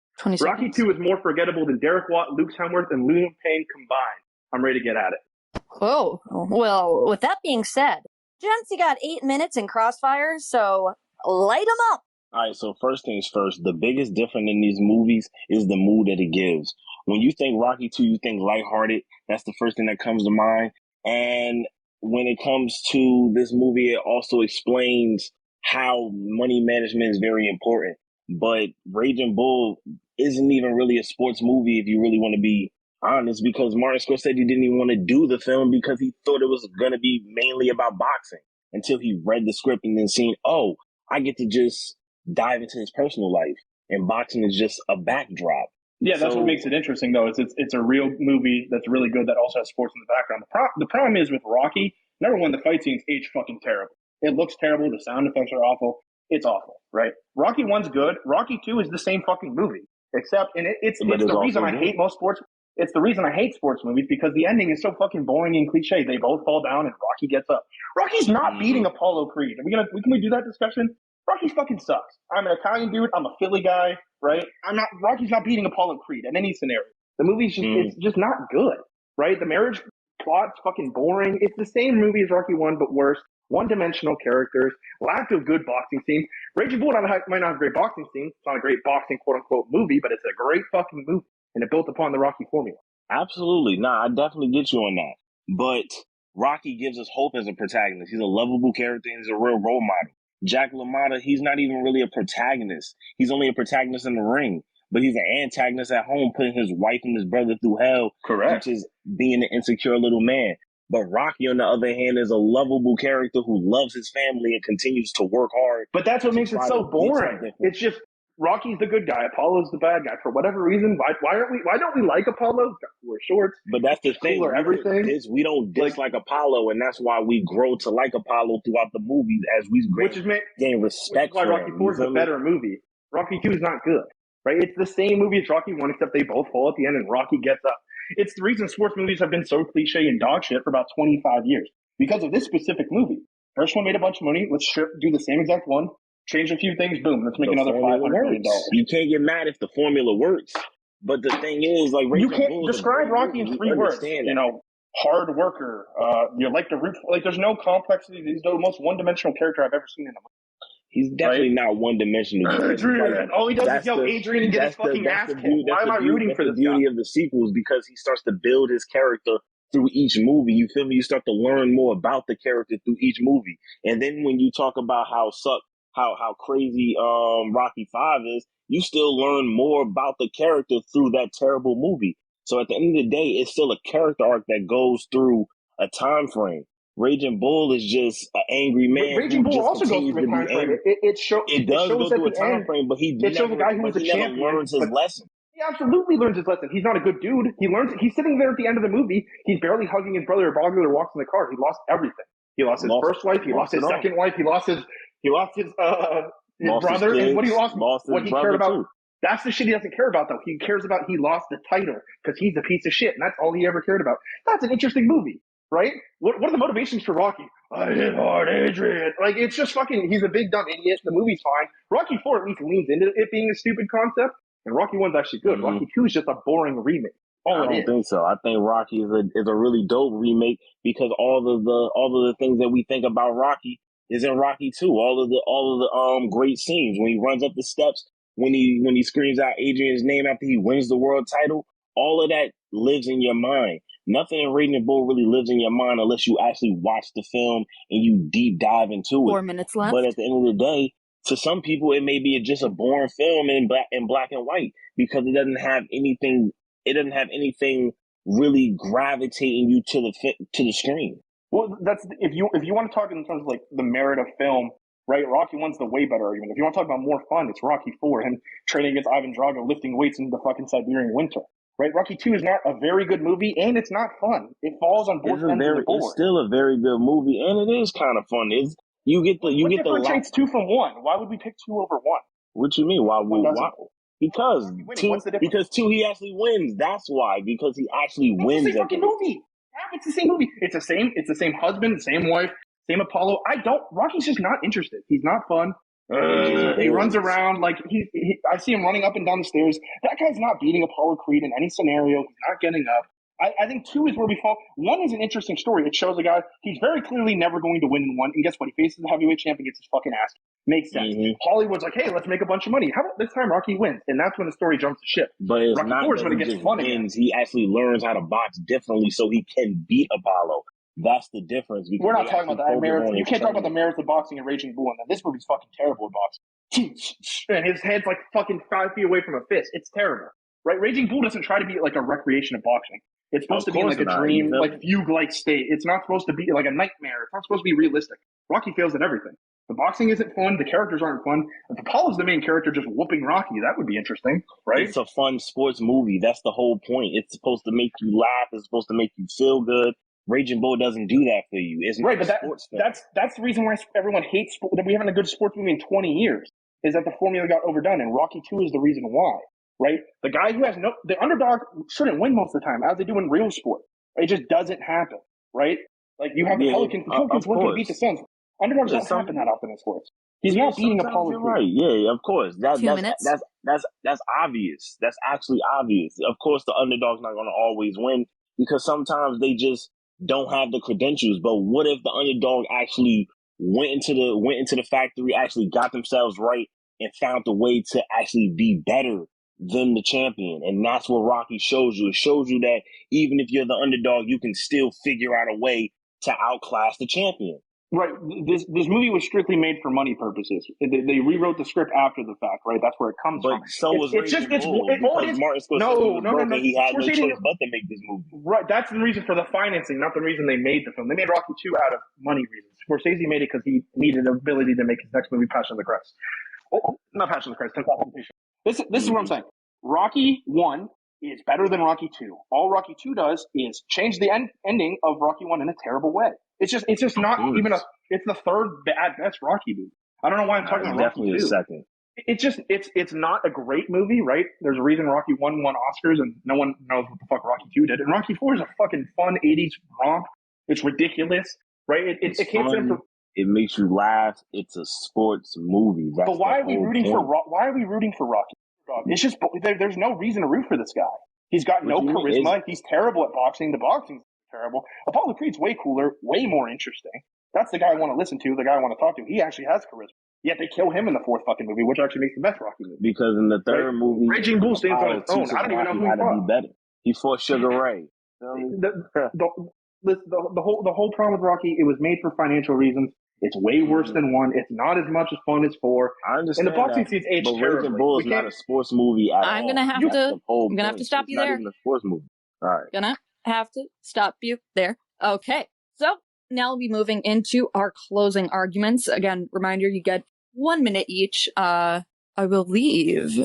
Rocky 2 is more forgettable than Derek Watt, Luke Hemsworth, and Liam Payne combined. I'm ready to get at it. Oh, well, with that being said, gents, you got 8 minutes in Crossfire, so light them up. All right, so first things first, the biggest difference in these movies is the mood that it gives. When you think Rocky 2, you think lighthearted. That's the first thing that comes to mind. And when it comes to this movie, it also explains how money management is very important. But Raging Bull isn't even really a sports movie if you really want to be honest, because Martin Scorsese didn't even want to do the film because he thought it was going to be mainly about boxing until he read the script and then seen, oh, I get to just dive into his personal life, and boxing is just a backdrop. Yeah, that's what makes it interesting, though. It's a real movie that's really good that also has sports in the background. The problem is with Rocky, number one, the fight scenes age fucking terrible. It looks terrible. The sound effects are awful. It's awful, right? Rocky 1's good. Rocky 2 is the same fucking movie, except it's the reason I hate most sports. It's the reason I hate sports movies, because the ending is so fucking boring and cliche. They both fall down and Rocky gets up. Rocky's not beating Apollo Creed. Can we do that discussion? Rocky fucking sucks. I'm an Italian dude. I'm a Philly guy, right? Rocky's not beating Apollo Creed in any scenario. The movie's just, it's just not good, right? The marriage plot's fucking boring. It's the same movie as Rocky 1, but worse. One-dimensional characters, lack of good boxing scenes. Raging Bull might not have great boxing scenes. It's not a great boxing quote-unquote movie, but it's a great fucking movie, and it built upon the Rocky formula. Absolutely. Nah, I definitely get you on that. But Rocky gives us hope as a protagonist. He's a lovable character and he's a real role model. Jack LaMotta, he's not even really a protagonist. He's only a protagonist in the ring, but he's an antagonist at home, putting his wife and his brother through hell. Correct. Which is being an insecure little man. But Rocky, on the other hand, is a lovable character who loves his family and continues to work hard. But that's what makes it so boring. It's just Rocky's the good guy, Apollo's the bad guy. For whatever reason, why don't we like Apollo? He's got cooler shorts. But that's the thing. Everything. We don't dislike Apollo, and that's why we grow to like Apollo throughout the movies as we gain respect for him. Rocky 4 is a better movie. Rocky 2 is not good, right? It's the same movie as Rocky 1, except they both fall at the end and Rocky gets up. It's the reason sports movies have been so cliche and dog shit for about 25 years. Because of this specific movie. First one made a bunch of money. Let's do the same exact one. Change a few things. Boom. Let's make another $500 million. You can't get mad if the formula works. But the thing is, like, you can't describe Rocky in 3 words. Hard worker. You like to root. Like, there's no complexity. He's the most one-dimensional character I've ever seen in a movie. He's definitely not one-dimensional. Adrian. All he does is yell Adrian and get his fucking ass kicked. Why am I rooting for this guy? That's the beauty of the sequels, because he starts to build his character through each movie. You feel me? You start to learn more about the character through each movie. And then when you talk about how crazy Rocky 5 is, you still learn more about the character through that terrible movie. So at the end of the day, it's still a character arc that goes through a time frame. Raging Bull is just an angry man. Raging Bull also goes through a time frame. It does go through a time frame, but he shows a guy who was a champion. Learns his lesson. He absolutely learns his lesson. He's not a good dude. He learns. He's sitting there at the end of the movie. He's barely hugging his brother. Bogler walks in the car. He lost everything. He lost his first wife. He lost his second wife. He lost his his Lost brother, his and what he kids, lost, lost his what he brother, cared about. too. That's the shit he doesn't care about, though. He cares about he lost the title because he's a piece of shit, and that's all he ever cared about. That's an interesting movie, right? What are the motivations for Rocky? I hit hard, Adrian. Like, it's just fucking, he's a big dumb idiot. The movie's fine. Rocky 4 at least leans into it being a stupid concept, and Rocky 1's actually good. Mm-hmm. Rocky 2 is just a boring remake. I don't think so. I think Rocky is a really dope remake because all of the things that we think about Rocky is in Rocky 2. All of the great scenes when he runs up the steps, when he screams out Adrian's name after he wins the world title, all of that lives in your mind. Nothing in Raging Bull really lives in your mind unless you actually watch the film and you deep dive into it. 4 minutes left. But at the end of the day, to some people, it may be just a boring film in black and white because it doesn't have anything. It doesn't have anything really gravitating you to the screen. Well, that's if you want to talk in terms of like the merit of film, right? Rocky 1's the way better argument. If you want to talk about more fun, it's Rocky 4, him training against Ivan Drago, lifting weights in the fucking Siberian winter. Right? Rocky 2 is not a very good movie, and it's not fun. It falls on both ends of the board. It's still a very good movie, and it is kind of fun. What differentiates 2 from 1? Why would we pick 2 over 1? What you mean? Why? Because what's the difference? Because 2 he actually wins. That's why. Because he actually wins. It's the same fucking movie. Yeah, it's the same movie. It's the same husband, same wife, same Apollo. Rocky's just not interested. He's not fun. He runs around like I see him running up and down the stairs. That guy's not beating Apollo Creed in any scenario. He's not getting up. I think 2 is where we fall. 1 is an interesting story. It shows a guy, he's very clearly never going to win in 1. And guess what? He faces the heavyweight champ and gets his fucking ass. Makes sense. Mm-hmm. Hollywood's like, hey, let's make a bunch of money. How about this time Rocky wins? And that's when the story jumps to shit. But it's Rocky not 4 is when that it he gets just fun wins. again. He actually learns how to box differently so he can beat Apollo. That's the difference. We're not talking about that. You can't talk about the merits of boxing and Raging Bull. And then this movie's fucking terrible at boxing. And his head's like fucking 5 feet away from a fist. It's terrible. Right? Raging Bull doesn't try to be like a recreation of boxing. It's supposed to be like a dream, like fugue-like state. It's not supposed to be like a nightmare. It's not supposed to be realistic. Rocky fails at everything. The boxing isn't fun. The characters aren't fun. If Apollo's the main character just whooping Rocky, that would be interesting, right? It's a fun sports movie. That's the whole point. It's supposed to make you laugh. It's supposed to make you feel good. Raging Bull doesn't do that for you. It's right, but that's the reason why everyone hates that we haven't a good sports movie in 20 years, is that the formula got overdone, and Rocky 2 is the reason why. Right? The guy who has the underdog shouldn't win most of the time, as they do in real sport. It just doesn't happen, right? Like you have the Pelicans. The Pelicans weren't going to beat the Suns. Underdogs don't happen that often in sports. He's not beating Apollo. You're right. Yeah, of course. 2 minutes. That's obvious. That's actually obvious. Of course, the underdog's not going to always win because sometimes they just don't have the credentials. But what if the underdog actually went into the factory, actually got themselves right, and found the way to actually be better than the champion? And that's what Rocky shows you. It shows you that even if you're the underdog, you can still figure out a way to outclass the champion. Right. This movie was strictly made for money purposes. They rewrote the script after the fact, right? That's where it comes from. So was Raging Bull, because Martin Scorsese no. He had no choice but to make this movie. Right. That's the reason for the financing, not the reason they made the film. They made Rocky 2 out of money reasons. Scorsese made it because he needed the ability to make his next movie, Passion of the Christ. Not Passion of the Christ, 10,000 Patients. This is what I'm saying. Rocky 1 is better than Rocky 2. All Rocky 2 does is change the ending of Rocky 1 in a terrible way. It's just not even it's the third at best Rocky movie. I don't know why I'm talking about Rocky 2. Definitely a second. It's not a great movie, right? There's a reason Rocky 1 won Oscars and no one knows what the fuck Rocky 2 did. And Rocky 4 is a fucking fun 80s romp. It's ridiculous, right? It can't stand for. It makes you laugh. It's a sports movie. But why are we rooting for Rocky? It's just there's no reason to root for this guy. He's got no charisma. He's terrible at boxing. The boxing's terrible. Apollo Creed's way cooler, way more interesting. That's the guy I want to listen to, the guy I want to talk to. He actually has charisma. Yet they kill him in the 4th fucking movie, which actually makes the best Rocky movie. Because in the 3rd movie, Raging Bull stands on his own. I don't even know who he fought. Be better. He fought Sugar Ray. The whole problem with Rocky, it was made for financial reasons. It's way worse than 1. It's not as much as fun as 4. I understand. And the boxing scenes age terribly. Raging Bull is not a sports movie at all. I'm gonna have to stop you there. Not even a sports movie. All right. Gonna have to stop you there. Okay. So now we'll be moving into our closing arguments. Again, reminder, you get 1 minute each. I will leave.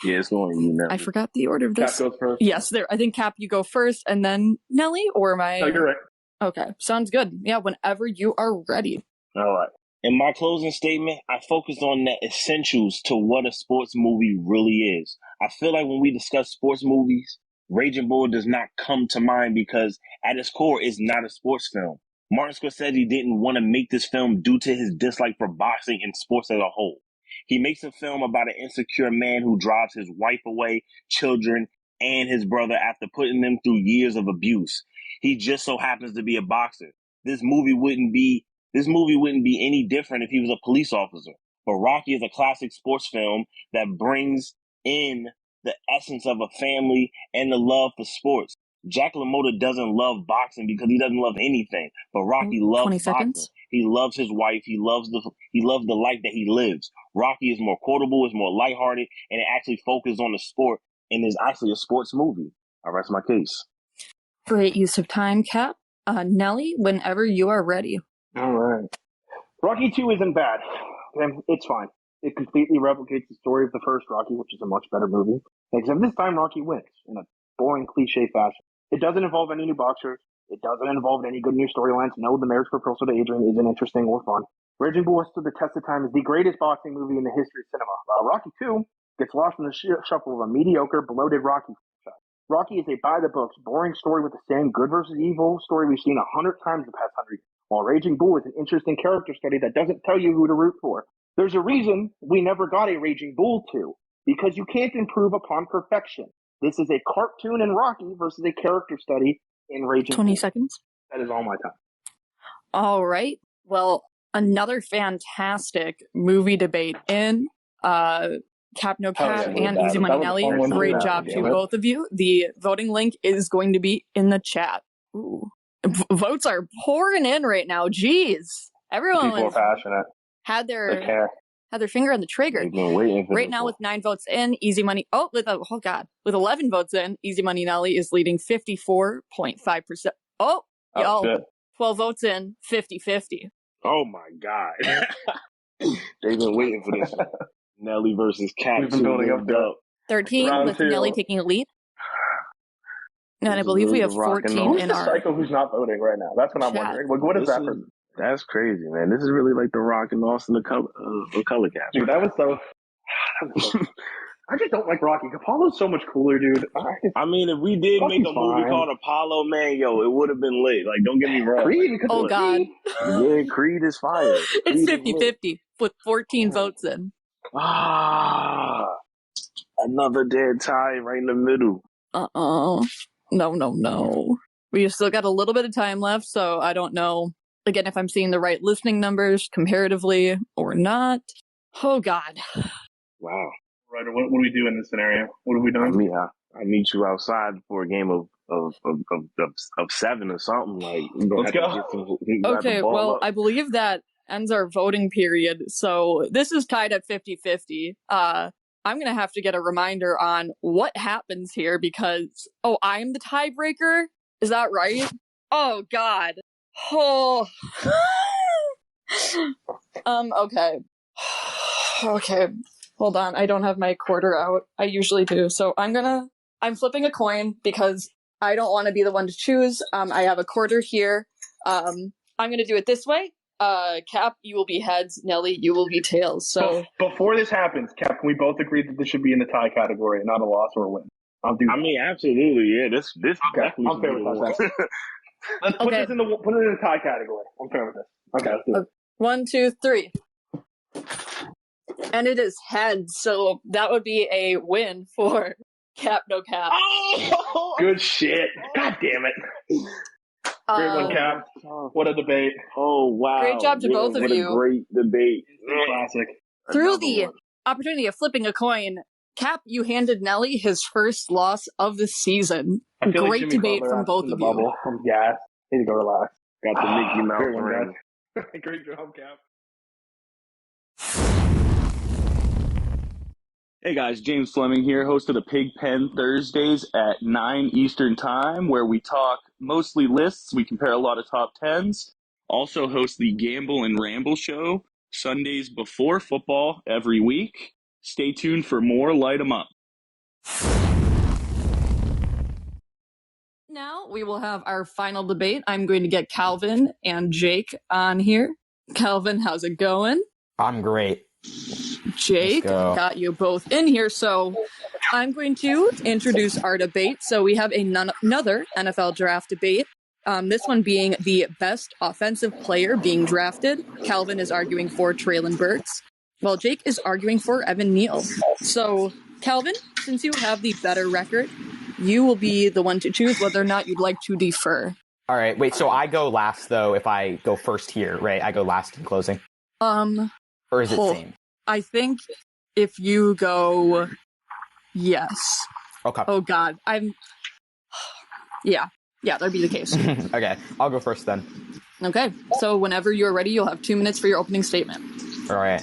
Yeah, it's going you now. I forgot the order of this. Cap goes first. Yes, there. I think Cap, you go first, and then Nelly, or am I? No, you're right. Okay, sounds good. Yeah, whenever you are ready. All right. In my closing statement, I focused on the essentials to what a sports movie really is. I feel like when we discuss sports movies, Raging Bull does not come to mind because at its core, it's not a sports film. Martin Scorsese didn't want to make this film due to his dislike for boxing and sports as a whole. He makes a film about an insecure man who drives his wife away, children, and his brother after putting them through years of abuse. He just so happens to be a boxer. This movie wouldn't be any different if he was a police officer. But Rocky is a classic sports film that brings in the essence of a family and the love for sports. Jack LaMotta doesn't love boxing because he doesn't love anything, but Rocky loves boxing. He loves his wife. He loves the life that he lives. Rocky is more quotable, is more lighthearted, and it actually focuses on the sport and is actually a sports movie. I rest my case. Great use of time, Cap. Nelly, whenever you are ready. All right. Rocky 2 isn't bad. It's fine. It completely replicates the story of the first Rocky, which is a much better movie. Except this time Rocky wins in a boring cliche fashion. It doesn't involve any new boxers. It doesn't involve any good new storylines. No, the marriage proposal to Adrian isn't interesting or fun. Raging Bull stood the test of time as the greatest boxing movie in the history of cinema. Rocky 2 gets lost in the shuffle of a mediocre, bloated Rocky franchise. Rocky is a by-the-books, boring story with the same good versus evil story we've seen 100 times the past 100 years. While Raging Bull is an interesting character study that doesn't tell you who to root for. There's a reason we never got a Raging Bull 2, because you can't improve upon perfection. This is a cartoon in Rocky versus a character study in Raging 20 Bull. seconds. That is all my time. All right. Well, another fantastic movie debate in KapNoCap and EasyMoneyNelly. Great job to both of you. The voting link is going to be in the chat. Ooh. Votes are pouring in right now. Jeez. Everyone People are passionate. had their finger on the trigger. Right now with 9 votes in, Easy Money. With 11 votes in, EasyMoneyNelly is leading 54.5%. Y'all, 12 votes in, 50-50. Oh my God. They've been waiting for this. Nelly versus Cap. We've been building up to 13 round with 2. Nelly taking a lead. And I believe we have 14 in our psycho who's not voting right now. That's what I'm wondering. What is that person? That's crazy, man. This is really like The Rock and Austin the color cap. Dude, that was so... I just don't like Rocky. Apollo's so much cooler, dude. I mean, if we did make a movie called Apollo, man, it would have been lit. Like, don't get me wrong. Creed, oh, God. Yeah, Creed is fire. It's 50-50 with 14 votes in. Another dead tie right in the middle. No. We still got a little bit of time left, so I don't know, again, if I'm seeing the right listening numbers comparatively or not. Oh, God. Wow. Right, what do we do in this scenario? What have we done? I meet you outside for a game of 7 or something. Like, let's go. Okay, well, I believe that ends our voting period, so this is tied at 50-50. I'm going to have to get a reminder on what happens here because, I'm the tiebreaker? Is that right? Oh, God. Oh. Okay. Okay. Hold on. I don't have my quarter out. I usually do. So I'm flipping a coin because I don't want to be the one to choose. I have a quarter here. I'm going to do it this way. Cap, you will be heads. Nelly, you will be tails. So before this happens, Cap, can we both agree that this should be in the tie category, not a loss or a win? I mean, absolutely, yeah. This okay. I'm fair with that. Let's put it in the tie category. I'm fair with this. Okay, let's do it. 1, 2, 3. And it is heads, so that would be a win for KapNoCap. Oh! Good shit. God damn it. Great one, Cap. What a debate. Oh, wow. Great job to both of you. What a great debate. Classic. Through the opportunity of flipping a coin, Cap, you handed Nelly his first loss of the season. Great debate from both of you. I'm gassed. Need to go relax. Got the Mickey Mouse ring. Great job, Cap. Hey guys, James Fleming here, host of the Pig Pen Thursdays at 9 Eastern Time, where we talk mostly lists. We compare a lot of top 10s. Also host the Gamble and Ramble show Sundays before football every week. Stay tuned for more Light 'em Up. Now we will have our final debate. I'm going to get Calvin and Jake on here. Calvin, how's it going? I'm great. Jake, got you both in here. So I'm going to introduce our debate. So we have another NFL draft debate. This one being the best offensive player being drafted. Calvin is arguing for Treylon Burks, while Jake is arguing for Evan Neal. So, Calvin, since you have the better record, you will be the one to choose whether or not you'd like to defer. All right, wait, so I go last, though, if I go first here, right? I go last in closing? Or is it same? I think if you go... Yes. Okay. Oh, God. Yeah, that'd be the case. Okay, I'll go first then. Okay, so whenever you're ready, you'll have 2 minutes for your opening statement. All right.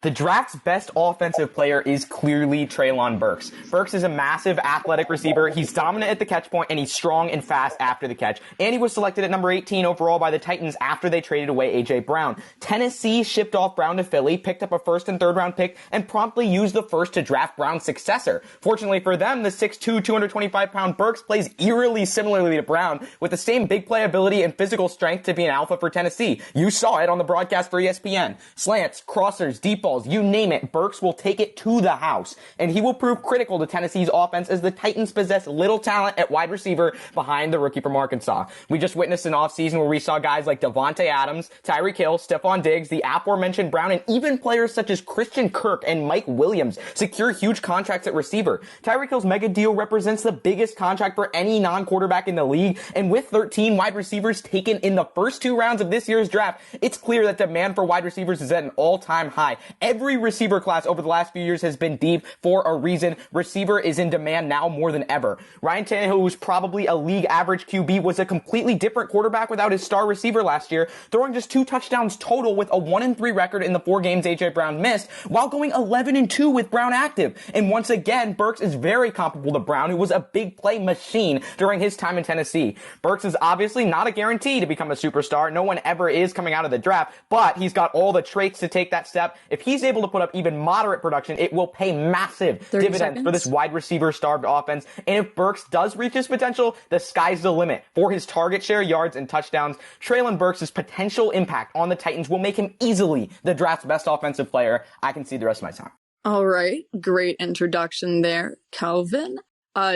The draft's best offensive player is clearly Treylon Burks. Burks is a massive athletic receiver. He's dominant at the catch point, and he's strong and fast after the catch. And he was selected at number 18 overall by the Titans after they traded away A.J. Brown. Tennessee shipped off Brown to Philly, picked up a first and third round pick, and promptly used the first to draft Brown's successor. Fortunately for them, the 6'2", 225-pound Burks plays eerily similarly to Brown, with the same big play ability and physical strength to be an alpha for Tennessee. You saw it on the broadcast for ESPN. Slants, crossers, deep balls, you name it, Burks will take it to the house. And he will prove critical to Tennessee's offense as the Titans possess little talent at wide receiver behind the rookie from Arkansas. We just witnessed an offseason where we saw guys like Devontae Adams, Tyreek Hill, Stephon Diggs, the aforementioned Brown, and even players such as Christian Kirk and Mike Williams secure huge contracts at receiver. Tyreek Hill's mega deal represents the biggest contract for any non-quarterback in the league, and with 13 wide receivers taken in the first 2 rounds of this year's draft, it's clear that demand for wide receivers is at an all-time high. Every receiver class over the last few years has been deep for a reason. Receiver is in demand now more than ever. Ryan Tannehill, who's probably a league average QB, was a completely different quarterback without his star receiver last year, throwing just 2 touchdowns total with a 1-3 record in the 4 games A.J. Brown missed, while going 11-2 with Brown active. And once again, Burks is very comparable to Brown, who was a big play machine during his time in Tennessee. Burks is obviously not a guarantee to become a superstar. No one ever is coming out of the draft, but he's got all the traits to take that step. If he's able to put up even moderate production, it will pay massive dividends for this wide receiver starved offense. And if Burks does reach his potential, the sky's the limit for his target share, yards, and touchdowns. Treylon Burks' potential impact on the Titans will make him easily the draft's best offensive player. I can see the rest of my time. All right, great introduction there, Calvin.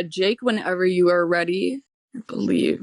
Jake, whenever you are ready, I believe.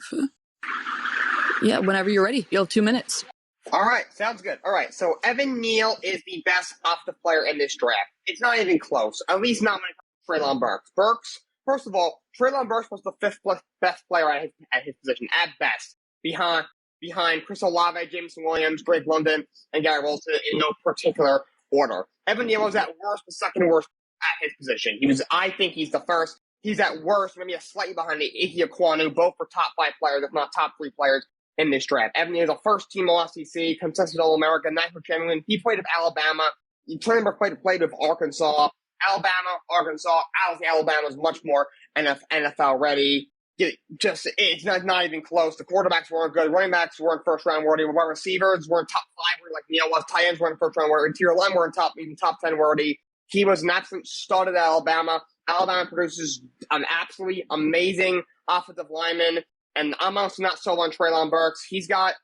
Yeah, whenever you're ready, you'll have 2 minutes. All right, sounds good. All right, so Evan Neal is the best offensive player in this draft. It's not even close, at least not when it comes to Treylon Burks. First of all, Treylon Burks was the 5th best player at his position, at best, behind Chris Olave, Jameson Williams, Drake London, and Gary Wilson in no particular order. Evan Neal was at worst the 2nd worst at his position. I think he's the first. He's at worst, maybe a slightly behind Ike Ekwonu, both for top 5 players, if not top 3 players in this draft. Evan Neal is a first-team All-SEC, consensus All-American, national champion. He played with Alabama. Treylon Burks played with Arkansas. Arkansas. Alabama's much more NFL ready. It's not even close. The quarterbacks weren't good. Running backs weren't first-round worthy. Wide receivers weren't top 5 like Neal was. Tight ends weren't first-round worthy. Interior line weren't even top 10 worthy. He was an absolute stud at Alabama. Alabama produces an absolutely amazing offensive lineman. And I'm also not sold on Treylon Burks. He's got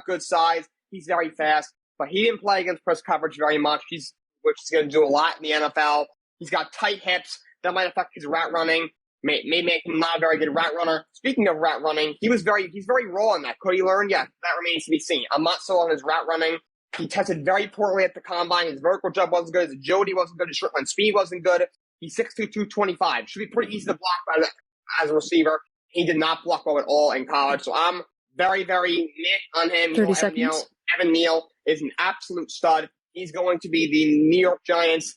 good size. He's very fast, but he didn't play against press coverage very much. Which is going to do a lot in the NFL. He's got tight hips that might affect his route running. May make him not a very good route runner. Speaking of route running, he's very raw in that. Could he learn? Yeah, that remains to be seen. I'm not sold on his route running. He tested very poorly at the combine. His vertical jump wasn't good. His agility wasn't good. His short line speed wasn't good. He's 6'2", 225. Should be pretty easy to block as a receiver. He did not block well at all in college, so I'm very, very meh on him. 30 seconds. Evan Neal is an absolute stud. He's going to be the New York Giants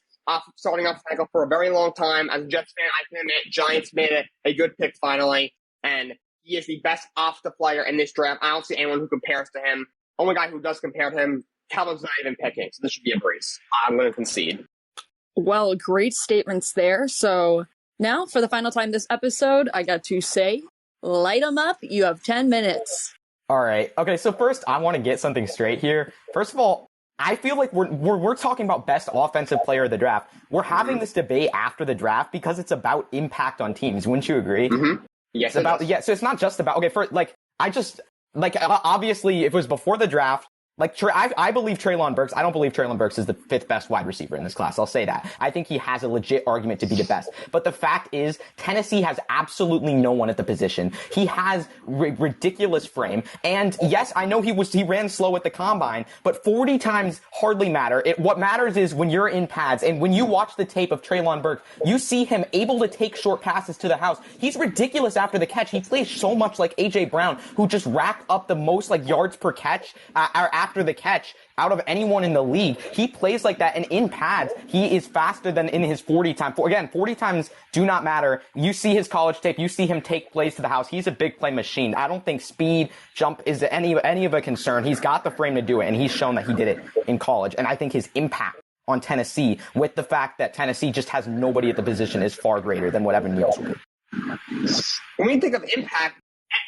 starting off cycle for a very long time. As a Jets fan, I can admit Giants made a good pick finally, and he is the best offensive player in this draft. I don't see anyone who compares to him. Only guy who does compare to him, Calvin's not even picking, so this should be a breeze. I'm going to concede. Well, great statements there. So now, for the final time this episode, I got to say, light 'em up. You have 10 minutes. All right. Okay, so first, I want to get something straight here. First of all, I feel like we're talking about best offensive player of the draft. We're having this debate after the draft because it's about impact on teams. Wouldn't you agree? Mm-hmm. Yes. So it's not just about, okay, obviously if it was before the draft, Like, I believe Treylon Burks. I don't believe Treylon Burks is the 5th best wide receiver in this class. I'll say that. I think he has a legit argument to be the best. But the fact is, Tennessee has absolutely no one at the position. He has ridiculous frame. And yes, I know he ran slow at the combine, but 40 times hardly matter. What matters is when you're in pads and when you watch the tape of Treylon Burks, you see him able to take short passes to the house. He's ridiculous after the catch. He plays so much like A.J. Brown, who just racked up the most like yards per catch after the catch out of anyone in the league. He plays like that, and in pads, he is faster than in his 40 time. Again, 40 times do not matter. You see his college tape, you see him take plays to the house. He's a big play machine. I don't think speed, jump is any of a concern. He's got the frame to do it, and he's shown that he did it in college. And I think his impact on Tennessee, with the fact that Tennessee just has nobody at the position, is far greater than what Evan Neal's will be. When we think of impact,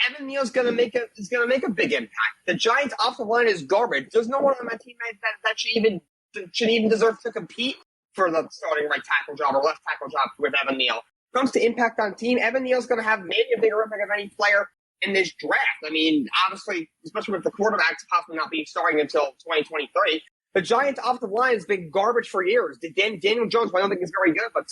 Evan Neal's gonna make a big impact. The Giants' offensive line is garbage. There's no one on my team that should even deserve to compete for the starting right tackle job or left tackle job with Evan Neal. When it comes to impact on team, Evan Neal's gonna have maybe a bigger impact of any player in this draft. I mean, obviously, especially with the quarterbacks possibly not being starting until 2023. The Giants' offensive line has been garbage for years. Daniel Jones, I don't think is very good, but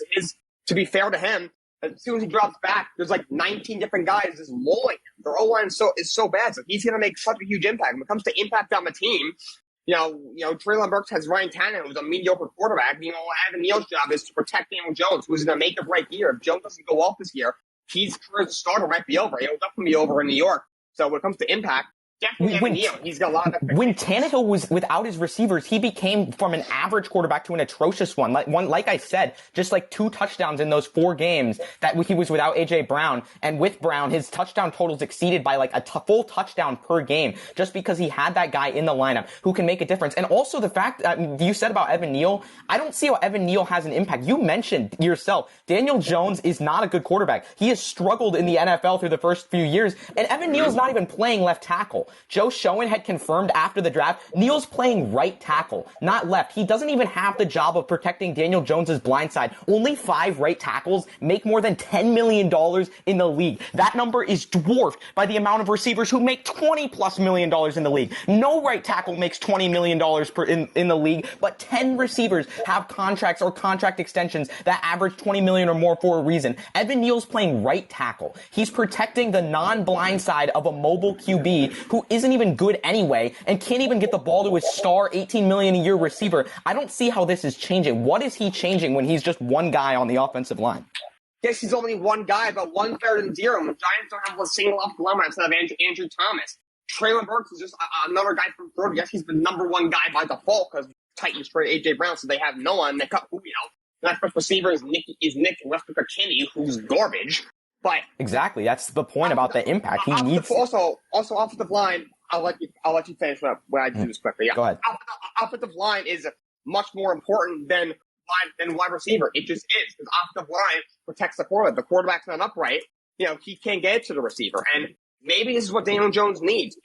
to be fair to him, as soon as he drops back, there's like 19 different guys just mauling him. Their O-line is so bad, so he's going to make such a huge impact. When it comes to impact on the team, you know, Treylon Burks has Ryan Tannehill, who's a mediocre quarterback. You know, Evan Neal's job is to protect Daniel Jones, who's going to make a break year. If Jones doesn't go off this year, his career as a starter might be over. He'll definitely be over in New York. So when it comes to impact, definitely Evan Neal. He's got a lot of When Tannehill was without his receivers, he became from an average quarterback to an atrocious one. Like I said, just like 2 touchdowns in those 4 games that he was without A.J. Brown. And with Brown, his touchdown totals exceeded by like a full touchdown per game just because he had that guy in the lineup who can make a difference. And also the fact you said about Evan Neal, I don't see how Evan Neal has an impact. You mentioned yourself, Daniel Jones is not a good quarterback. He has struggled in the NFL through the first few years, and Evan Neal's not even playing left tackle. Joe Schoen had confirmed after the draft, Neal's playing right tackle, not left. He doesn't even have the job of protecting Daniel Jones's blind side. Only 5 right tackles make more than $10 million in the league. That number is dwarfed by the amount of receivers who make $20+ million in the league. No right tackle makes $20 million in the league, but 10 receivers have contracts or contract extensions that average $20 million or more for a reason. Evan Neal's playing right tackle. He's protecting the non-blind side of a mobile QB who isn't even good anyway and can't even get the ball to his star $18 million a year receiver. I don't see how this is changing. What is he changing when he's just one guy on the offensive line? Yes, he's only one guy, but 1/3 and 0. The Giants don't have a single off the line instead of Andrew Thomas. Treylon Burks is just another guy from Florida. Yes, he's the number 1 guy by default because Titans trade A.J. Brown, so they have no one. They cut Julio. The next receiver is Nick Westbrook-Kinney, who's garbage. But exactly, that's the point about the impact. He needs also offensive line. I'll let you finish when I do this quickly. Yeah. Go ahead. Offensive line is much more important than wide receiver. It just is because offensive line protects the quarterback. The quarterback's not upright. You know, he can't get it to the receiver, and maybe this is what Daniel Jones needs.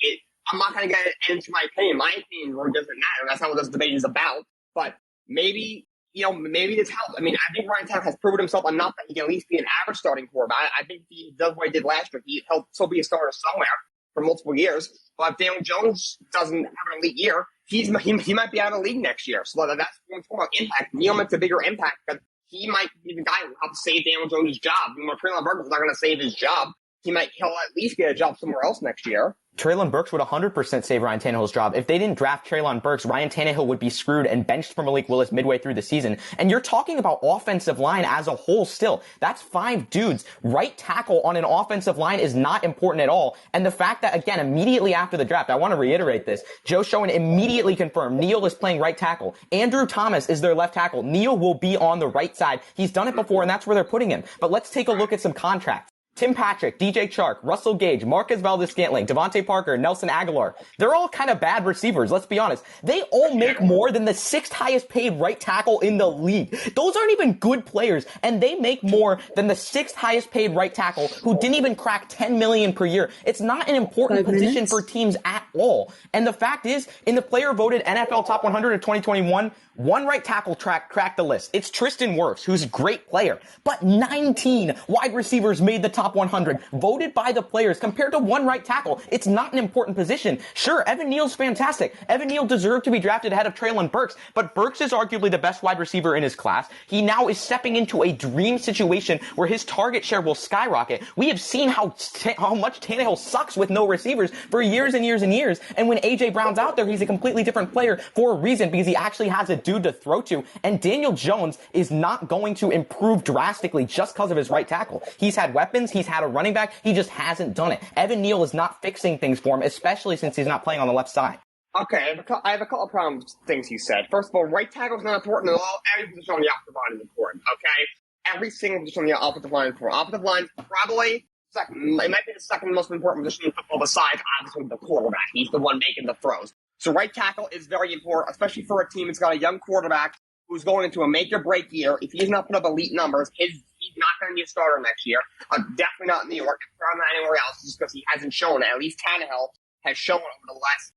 I'm not going to get into my opinion. My opinion really doesn't matter. That's not what this debate is about. But maybe this helps. I mean, I think Ryan Tannehill has proven himself enough that he can at least be an average starting quarterback. I think he does what he did last year. He'll still be a starter somewhere for multiple years. But if Daniel Jones doesn't have an elite year, he might be out of the league next year. So that's when we're talking about impact. Neal makes a bigger impact because he might be the guy who helps save Daniel Jones' job. Treylon Burks is not going to save his job. He'll at least get a job somewhere else next year. Treylon Burks would 100% save Ryan Tannehill's job. If they didn't draft Treylon Burks, Ryan Tannehill would be screwed and benched for Malik Willis midway through the season. And you're talking about offensive line as a whole still. That's 5 dudes. Right tackle on an offensive line is not important at all. And the fact that, again, immediately after the draft, I want to reiterate this, Joe Schoen immediately confirmed Neal is playing right tackle. Andrew Thomas is their left tackle. Neal will be on the right side. He's done it before, and that's where they're putting him. But let's take a look at some contracts. Tim Patrick, DJ Chark, Russell Gage, Marquez Valdez-Scantling, Devontae Parker, Nelson Aguilar. They're all kind of bad receivers, let's be honest. They all make more than the 6th highest paid right tackle in the league. Those aren't even good players, and they make more than the 6th highest paid right tackle who didn't even crack $10 million per year. It's not an important position for teams at all. And the fact is, in the player voted NFL Top 100 of 2021, 1 right tackle cracked the list. It's Tristan Wirfs, who's a great player, but 19 wide receivers made the top top 100, voted by the players compared to one right tackle. It's not an important position. Sure, Evan Neal's fantastic. Evan Neal deserved to be drafted ahead of Treylon Burks, but Burks is arguably the best wide receiver in his class. He now is stepping into a dream situation where his target share will skyrocket. We have seen how much Tannehill sucks with no receivers for years and years and years. And when A.J. Brown's out there, he's a completely different player for a reason, because he actually has a dude to throw to. And Daniel Jones is not going to improve drastically just because of his right tackle. He's had weapons. He's had a running back. He just hasn't done it. Evan Neal is not fixing things for him, especially since he's not playing on the left side. Okay, I have a couple of problems with things he said. First of all, right tackle is not important at all. Every position on the offensive line is important, okay? Every single position on the offensive line is important. Offensive line is probably second. It might be the second most important position in football besides, obviously, the quarterback. He's the one making the throws. So right tackle is very important, especially for a team that's got a young quarterback who's going into a make-or-break year. If he's not putting up elite numbers, he's not going to be a starter next year. Definitely not in New York. Probably not anywhere else, just because he hasn't shown it. At least Tannehill has shown over the last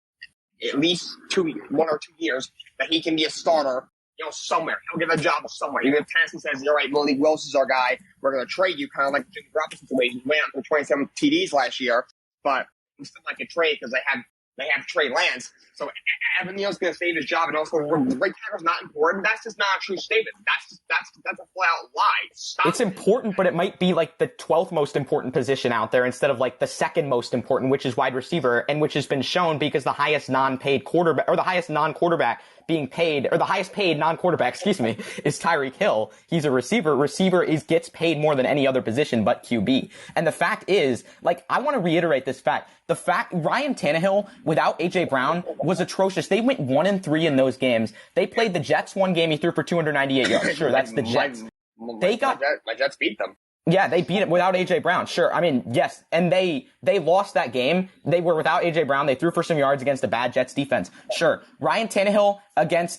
at least 1 or 2 years that he can be a starter, somewhere. He'll get a job somewhere. Even if Tennessee says, all right, Malik Willis is our guy, we're going to trade you, kind of like the Jimmy Garoppolo situation. He went out for 27 TDs last year, but we still like a trade because they have Trey Lance. So Evan Neal's going to save his job, and also the right tackle's not important. That's just not a true statement. That's a flat-out lie. Stop. It's important, but it might be like the 12th most important position out there instead of like the second most important, which is wide receiver, and which has been shown because the highest non-paid quarterback, or the highest non-quarterback being paid, or the highest paid non-quarterback, is Tyreek Hill. He's a receiver. Receiver gets paid more than any other position but QB. And the fact is, I want to reiterate this fact. The fact Ryan Tannehill without A.J. Brown was atrocious. They went 1-3 in those games. They played the Jets one game. He threw for 298 yards. Sure, that's the Jets. My Jets beat them. Yeah, they beat it without A.J. Brown. Sure. I mean, yes. And they lost that game. They were without A.J. Brown. They threw for some yards against a bad Jets defense. Sure. Ryan Tannehill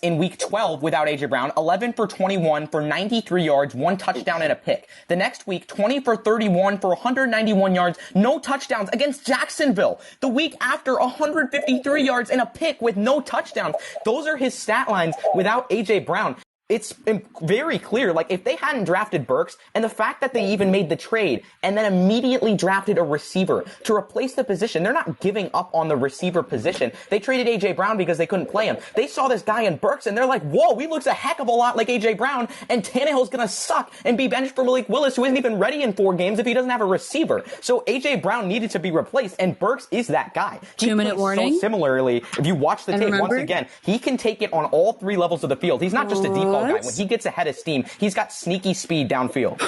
in week 12 without A.J. Brown, 11 for 21 for 93 yards, 1 touchdown and a pick. The next week, 20 for 31 for 191 yards, no touchdowns against Jacksonville. The week after, 153 yards and a pick with no touchdowns. Those are his stat lines without A.J. Brown. It's very clear, if they hadn't drafted Burks, and the fact that they even made the trade and then immediately drafted a receiver to replace the position, they're not giving up on the receiver position. They traded A.J. Brown because they couldn't play him. They saw this guy in Burks, and they're like, whoa, he looks a heck of a lot like A.J. Brown, and Tannehill's gonna suck and be benched for Malik Willis, who isn't even ready in 4 games if he doesn't have a receiver. So A.J. Brown needed to be replaced, and Burks is that guy. 2-minute warning. So similarly, if you watch the tape, once again, he can take it on all 3 levels of the field. He's not just a default guy. When he gets ahead of steam, he's got sneaky speed downfield.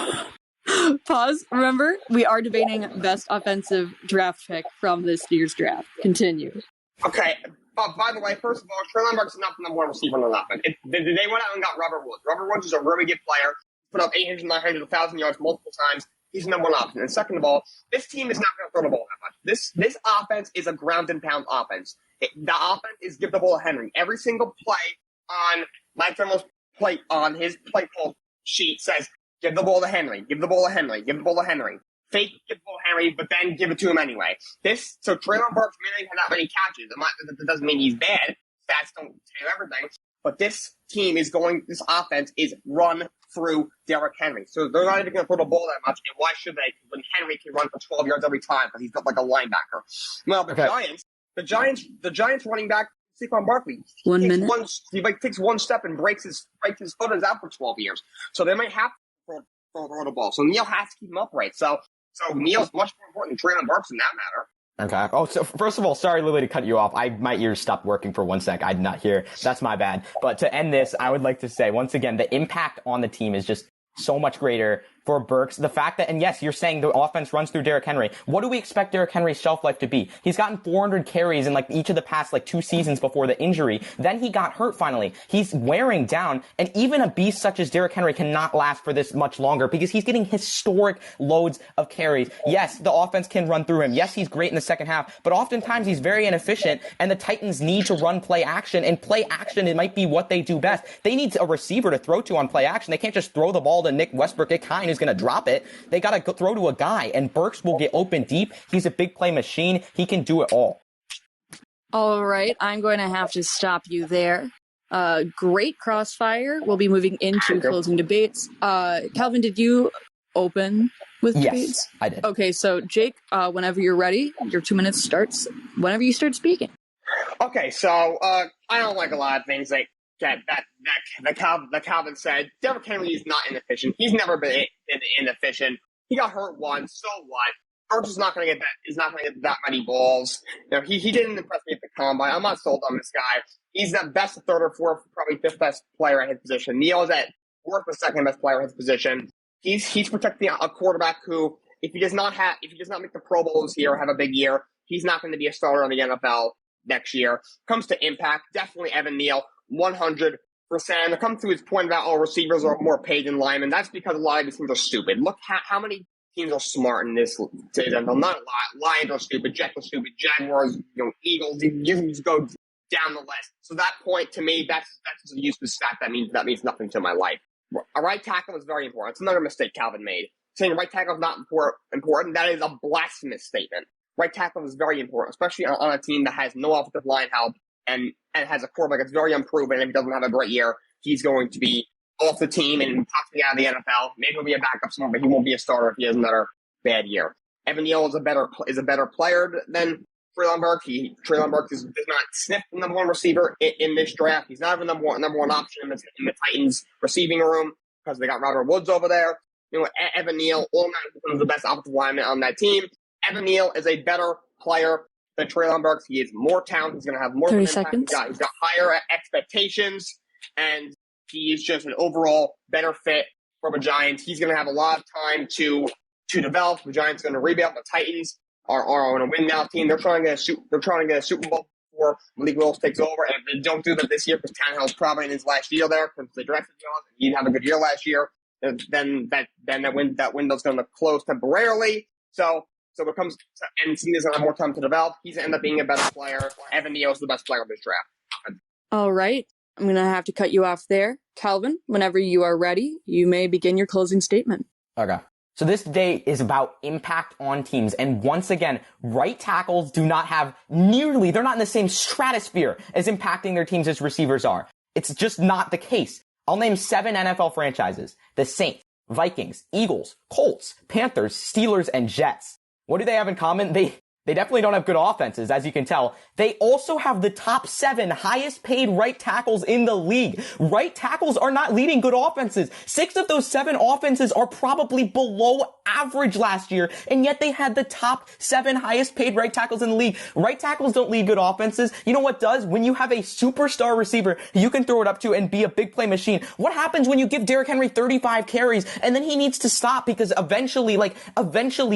Pause. Remember, we are debating best offensive draft pick from this year's draft. Continue. Okay. By the way, first of all, Treylon Burks is not the number 1 receiver on the offense. They went out and got Robert Woods. Robert Woods is a really good player. Put up 800, 900, 1,000 yards multiple times. He's the number 1 option. And second of all, this team is not going to throw the ball that much. This offense is a ground and pound offense. The offense is give the ball to Henry. Every single play on Mike Tremolo's play on his play call sheet says, give the ball to Henry, give the ball to Henry, give the ball to Henry. Fake give the ball to Henry, but then give it to him anyway. So Treylon Burks may not have that many catches. That doesn't mean he's bad. Stats don't tell everything. But this offense is run through Derrick Henry. So they're not even going to throw the ball that much. And why should they? When Henry can run for 12 yards every time because he's built like a linebacker. Well, the Giants running back, Saquon Barkley. 1 minute. He takes 1 step and breaks his foot and is out for 12 years. So they might have to throw the ball. So Neal has to keep him upright. So Neal's much more important than Treylon Burks in that matter. Okay. Oh, so first of all, sorry, Lily, to cut you off. My ears stopped working for 1 sec. I did not hear. That's my bad. But to end this, I would like to say, once again, the impact on the team is just so much greater for Burks. The fact that, and yes, you're saying the offense runs through Derrick Henry. What do we expect Derrick Henry's shelf life to be? He's gotten 400 carries in each of the past 2 seasons before the injury. Then he got hurt finally. He's wearing down, and even a beast such as Derrick Henry cannot last for this much longer because he's getting historic loads of carries. Yes, the offense can run through him. Yes, he's great in the second half, but oftentimes he's very inefficient, and the Titans need to run play action, and play action, it might be what they do best. They need a receiver to throw to on play action. They can't just throw the ball to Nick Westbrook-Ikine, who's going to drop it. They got to throw to a guy, and Burks will get open deep. He's a big play machine. He can do it all. All right, I'm going to have to stop you there. Great crossfire. We'll be moving into closing debates. Calvin, did you open with Yes, debates? I did. Okay, so Jake, whenever you're ready, your 2 minutes starts whenever you start speaking. Okay, so I don't like a lot of things that Calvin said. Derrick Henry is not inefficient. He's never been inefficient. He got hurt once, so what? Burks is not going to get that. Is not going to get that many balls. He didn't impress me at the combine. I'm not sold on this guy. He's the best third or fourth, probably fifth best player at his position. Neal is at worth the second best player at his position. He's protecting a quarterback who, if he does not make the Pro Bowl this year or have a big year, he's not going to be a starter in the NFL next year. Comes to impact, definitely Evan Neal, 100%. It comes to his point about all receivers are more paid than linemen. That's because a lot of these teams are stupid. Look how many teams are smart in this season. Not a lot. Lions are stupid. Jets are stupid. Jaguars, Eagles. You can just go down the list. So that point to me, that's just a useless stat. That means nothing to my life. A right tackle is very important. It's another mistake Calvin made. Saying right tackle is not important, that is a blasphemous statement. Right tackle is very important, especially on a team that has no offensive line help and has a quarterback that's very unproven. If he doesn't have a great year, he's going to be off the team and possibly out of the NFL. Maybe he'll be a backup somewhere, but he won't be a starter if he has another bad year. Evan Neal is a better player than Treylon Burks. Treylon Burks does not sniff the number one receiver in this draft. He's not even number one option in the Titans receiving room because they got Robert Woods over there. Evan Neal automatically becomes the best offensive lineman on that team. Evan Neal is a better player than Treylon Burks. He is more talented. He's going to have more 30 impact. seconds. He's got higher expectations, and he is just an overall better fit for the Giants. He's going to have a lot of time to develop. The Giants are going to rebuild. The Titans are on a win now team. They're trying to get a Super Bowl before Malik Willis takes over. And if they don't do that this year, because Tannehill's probably in his last year there, because they drafted Jones, he didn't have a good year last year. Then that window's going to close temporarily. So it comes to, and Cena's going to have more time to develop. He's going to end up being a better player. Evan Neal's the best player of this draft. All right. I'm going to have to cut you off there. Calvin, whenever you are ready, you may begin your closing statement. Okay. So this day is about impact on teams. And once again, right tackles they're not in the same stratosphere as impacting their teams as receivers are. It's just not the case. I'll name 7 NFL franchises: the Saints, Vikings, Eagles, Colts, Panthers, Steelers, and Jets. What do they have in common? They definitely don't have good offenses, as you can tell. They also have the top 7 highest paid right tackles in the league. Right tackles are not leading good offenses. 6 of those 7 offenses are probably below average last year, and yet they had the top 7 highest paid right tackles in the league. Right tackles don't lead good offenses. You know what does? When you have a superstar receiver you can throw it up to and be a big play machine. What happens when you give Derrick Henry 35 carries and then he needs to stop because eventually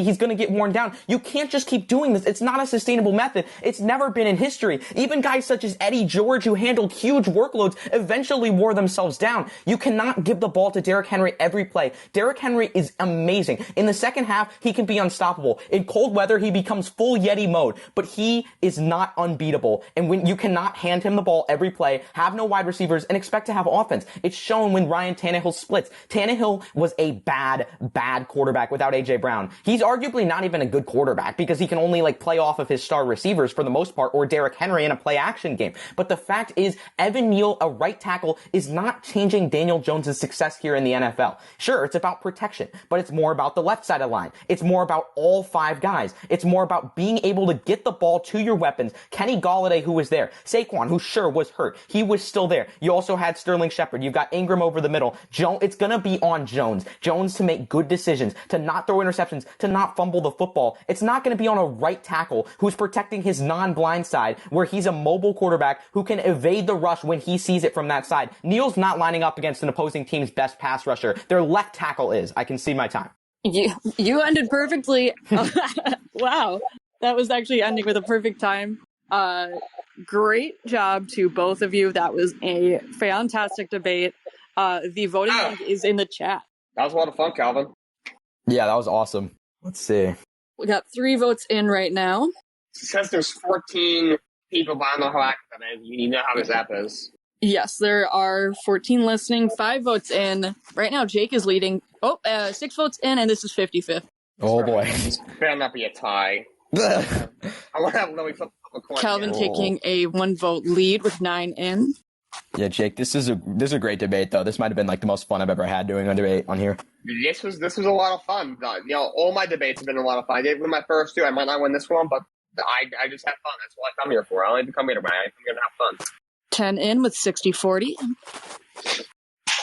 he's going to get worn down? You can't just keep doing this. It's not a sustainable method. It's never been in history. Even guys such as Eddie George, who handled huge workloads, eventually wore themselves down. You cannot give the ball to Derrick Henry every play. Derrick Henry is amazing. In the second half, he can be unstoppable. In cold weather, he becomes full Yeti mode, but he is not unbeatable. And when you cannot hand him the ball every play, have no wide receivers, and expect to have offense. It's shown when Ryan Tannehill splits. Tannehill was a bad quarterback without A.J. Brown. He's arguably not even a good quarterback because he can only play off of his star receivers for the most part, or Derrick Henry in a play action game. But the fact is, Evan Neal, a right tackle, is not changing Daniel Jones' success here in the NFL. Sure, it's about protection, but it's more about the left side of the line. It's more about all 5 guys. It's more about being able to get the ball to your weapons. Kenny Golladay, who was there. Saquon, who sure was hurt. He was still there. You also had Sterling Shepard. You've got Ingram over the middle. It's gonna be on Jones. Jones to make good decisions, to not throw interceptions, to not fumble the football. It's not gonna be on a right tackle who's protecting his non-blind side, where he's a mobile quarterback who can evade the rush when he sees it from that side. Neal's not lining up against an opposing team's best pass rusher. Their left tackle is. I can see my time. You ended perfectly. Wow. That was actually ending with a perfect time. Great job to both of you. That was a fantastic debate. The voting link is in the chat. That was a lot of fun, Calvin. Yeah, that was awesome. Let's see. We got 3 votes in right now. It says there's 14 people, but I don't know how active that is. You know how this app is. Yes, there are 14 listening, 5 votes in. Right now, Jake is leading. 6 votes in, and this is 55th. Oh, boy. This better not be a tie. I want to have Lily flip a coin. Calvin taking a 1 vote lead with 9 in. Yeah, Jake, this is a great debate though. This might have been like the most fun I've ever had doing a debate on here. This was a lot of fun. All my debates have been a lot of fun. I did win my first two. I might not win this one, but I just have fun. That's what I come here for. I don't even come here to win. I come here to have fun. 10 in with 60-40.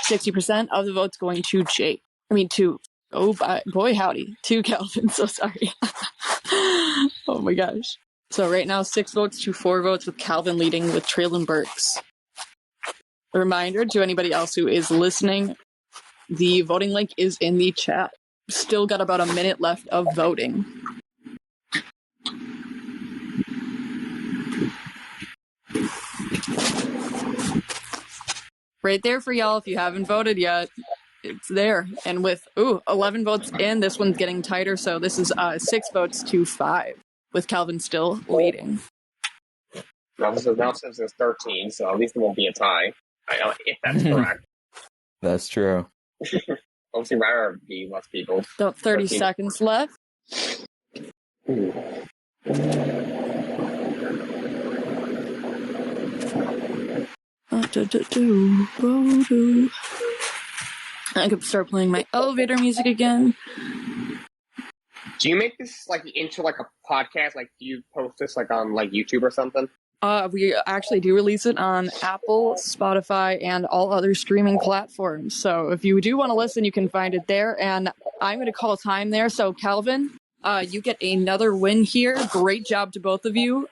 60% of the votes going to Jake. Boy howdy, to Calvin. So sorry. Oh my gosh. So right now, 6 votes to 4 votes with Calvin leading with Traylon Burks. A reminder to anybody else who is listening, the voting link is in the chat. Still got about a minute left of voting. Right there for y'all if you haven't voted yet. It's there. And with 11 votes in, this one's getting tighter, so this is 6 votes to 5, with Calvin still leading. Now since it's 13, so at least it won't be a tie. If that's correct. That's true. Obviously, rather be less people. About 30 seconds left. I could start playing my elevator music again. Do you make this into a podcast? Do you post this on YouTube or something? We actually do release it on Apple, Spotify, and all other streaming platforms. So if you do want to listen, you can find it there. And I'm going to call time there. So Calvin, you get another win here. Great job to both of you.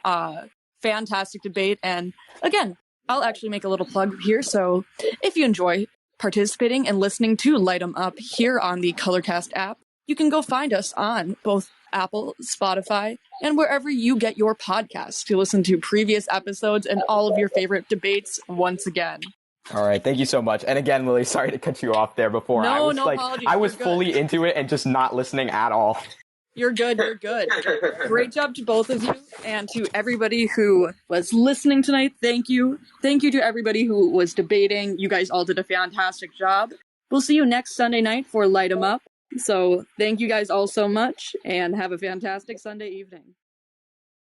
Fantastic debate. And again, I'll actually make a little plug here. So if you enjoy participating and listening to Light 'em Up here on the Colorcast app, you can go find us on both Apple, Spotify, and wherever you get your podcasts to listen to previous episodes and all of your favorite debates once again. All right, thank you so much. And again, Lily, sorry to cut you off there before. No apologies. I was fully into it and just not listening at all. You're good. Great job to both of you, and to everybody who was listening tonight. Thank you. Thank you to everybody who was debating. You guys all did a fantastic job. We'll see you next Sunday night for Light 'em Up. So thank you guys all so much, and have a fantastic Sunday evening.